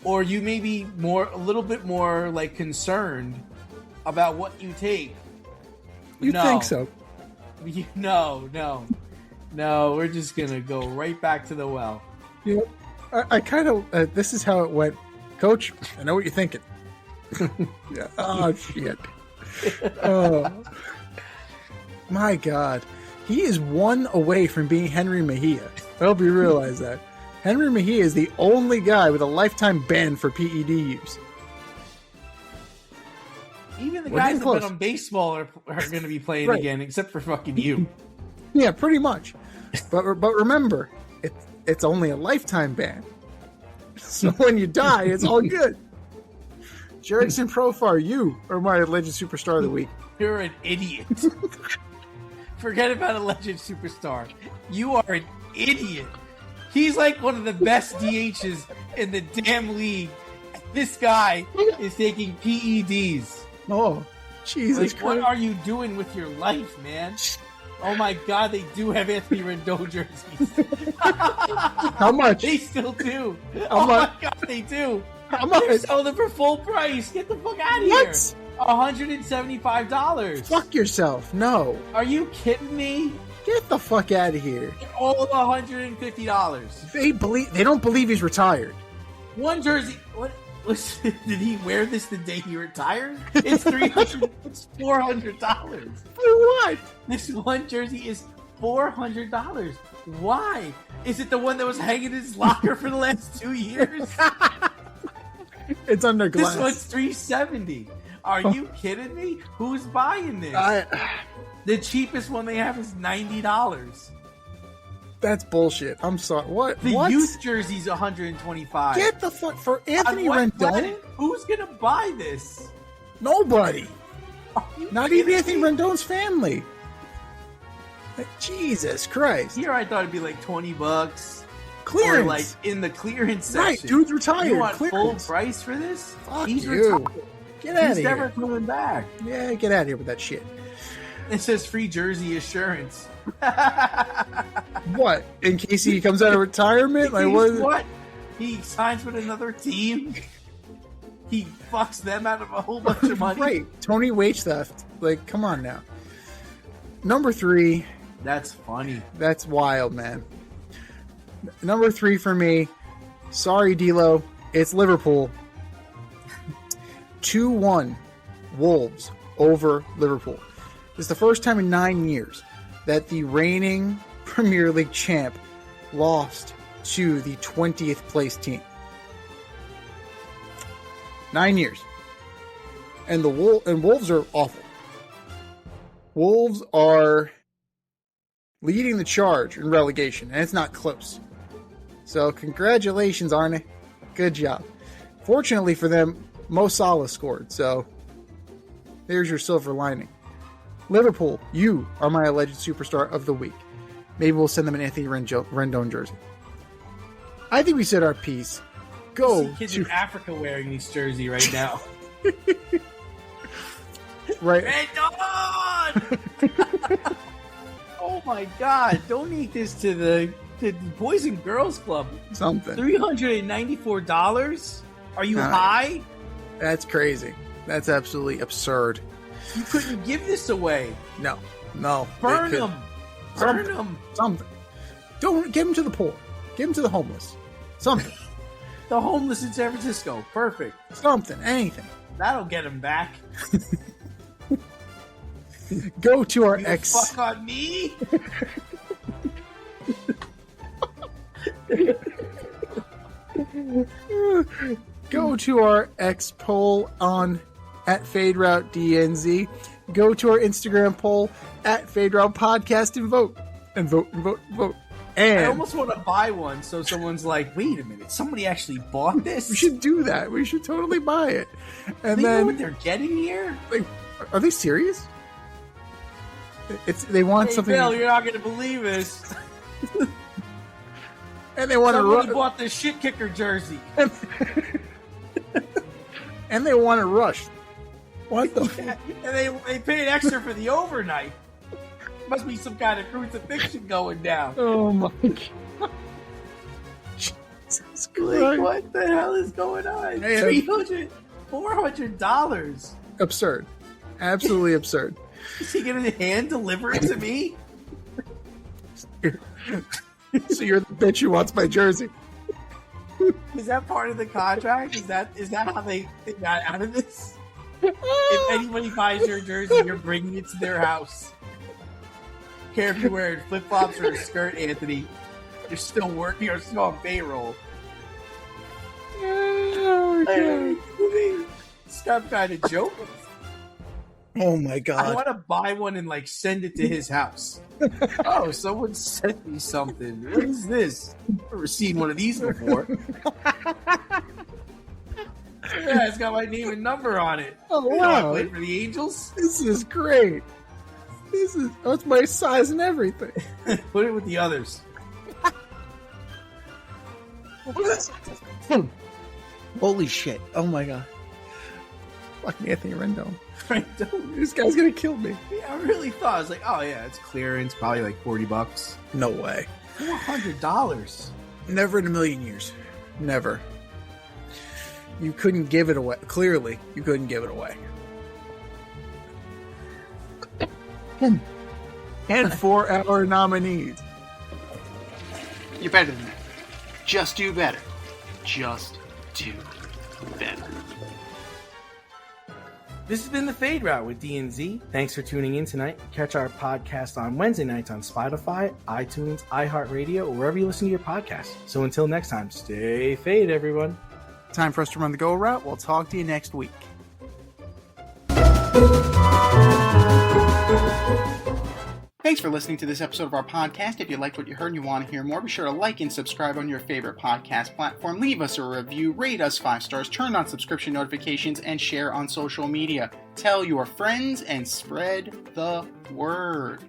or you may be a little bit more like concerned about what you take. You think so? No. We're just gonna go right back to the well. Yeah, I kind of. This is how it went, Coach. I know what you're thinking. Yeah. Oh shit. Oh my god. He is one away from being Henry Mejia. I hope you realize that. Henry Mejia is the only guy with a lifetime ban for PED use. Even the guys that bet on baseball are going to be playing again, except for fucking you. Yeah, pretty much. But remember, it's only a lifetime ban. So when you die, it's all good. Jerickson Profar, you are my alleged superstar of the week. You're an idiot. Forget about alleged superstar. You are an idiot. He's like one of the best DHs in the damn league. This guy is taking PEDs. Oh, Jesus Christ. What are you doing with your life, man? Oh my God, they do have Anthony Rendon jerseys. How much? They still do. How much? My God, they do. How much? They're selling them for full price. Get the fuck out of here. $175. Fuck yourself. No. Are you kidding me? Get the fuck out of here. They're all $150. They don't believe he's retired. One jersey. What? Listen, did he wear this the day he retired? It's $300. It's $400. For what? This one jersey is $400. Why? Is it the one that was hanging in his locker for the last 2 years? It's under glass. This one's $370. Are you kidding me? Who's buying this? The cheapest one they have is $90. That's bullshit. I'm sorry. What? The what? youth jersey's $125. Get the fuck for Anthony Rendon? Who's gonna buy this? Nobody. Not even Anthony Rendon's family. Like, Jesus Christ. Here I thought it'd be like $20. Clearance. Or like in the clearance section. Right, dude's retired. You want Clearance. full price for this? Fuck He's you. retired. Get out of He's here. never coming back. Yeah, get out of here with that shit. It says free jersey assurance. What? In case he comes out of retirement? Like What? He signs with another team? He fucks them out of a whole bunch of money? Right. Tony wage theft. Like, come on now. Number 3. That's funny. That's wild, man. Number 3 for me. Sorry, D'Lo. It's Liverpool. 2-1 Wolves over Liverpool. It's the first time in 9 years that the reigning Premier League champ lost to the 20th place team. 9 years. And the Wolves are awful. Wolves are leading the charge in relegation, and it's not close. So congratulations, Arne. Good job. Fortunately for them, Mo Salah scored, so there's your silver lining. Liverpool, you are my alleged superstar of the week. Maybe we'll send them an Anthony Rendon jersey. I think we said our piece. Go. I see kids in Africa wearing this jersey right now. Right. Rendon! Oh my God! Donate this to the Boys and Girls Club. Something. $394? Are you high? That's crazy. That's absolutely absurd. You couldn't give this away. No. Burn them. Burn them. Something. Don't give them to the poor. Give them to the homeless. Something. The homeless in San Francisco. Perfect. Something. Anything. That'll get them back. Go to our You ex. fuck on me? Go to our X poll on @FadeRouteDNZ. Go to our Instagram poll @FadeRoutePodcast and vote. And vote and vote and vote. And I almost want to buy one so someone's like, wait a minute, somebody actually bought this? we should do that. We should totally buy it. And They then know what they're getting here? like, are they serious? They want Hey, something. Bill, you're not going to believe this. And they want Somebody to bought this shit kicker jersey. and they want to rush. What the? And they paid extra for the overnight. Must be some kind of crucifixion going down. Oh my God! Jesus Like, Christ! what the hell is going on? Hey, $400. Absurd! Absolutely absurd! Is he going to hand deliver it to me? So you're the bitch who wants my jersey. Is that part of the contract? Is that how they got out of this? If anybody buys your jersey, you're bringing it to their house. Care if you're wearing flip flops or a skirt, Anthony. You're still working. You're still on payroll. Oh, Stop kind of joking. oh my I God! want to buy one and send it to his house. Oh, someone sent me something. What is this? Never seen one of these before. Yeah, it's got my name and number on it. Oh, You know, I wow. played for the Angels. This is great. That's my size and everything. Put it with the others. Holy shit! Oh my God! Fucking Anthony Rendon. Right, don't- This guy's gonna kill me. I really thought I was like, oh yeah, it's clearance, probably like $40. No way. $400. Never in a million years. Never. You couldn't give it away. Clearly, you couldn't give it away. And for our nominees. You're better than that. Just do better. Just do better. This has been The Fade Route with D&Z. Thanks for tuning in tonight. Catch our podcast on Wednesday nights on Spotify, iTunes, iHeartRadio, or wherever you listen to your podcast. So until next time, stay fade, everyone. Time for us to run the go route. We'll talk to you next week. Thanks for listening to this episode of our podcast. If you liked what you heard and you want to hear more, be sure to like and subscribe on your favorite podcast platform. Leave us a review, rate us 5 stars, turn on subscription notifications, and share on social media. Tell your friends and spread the word.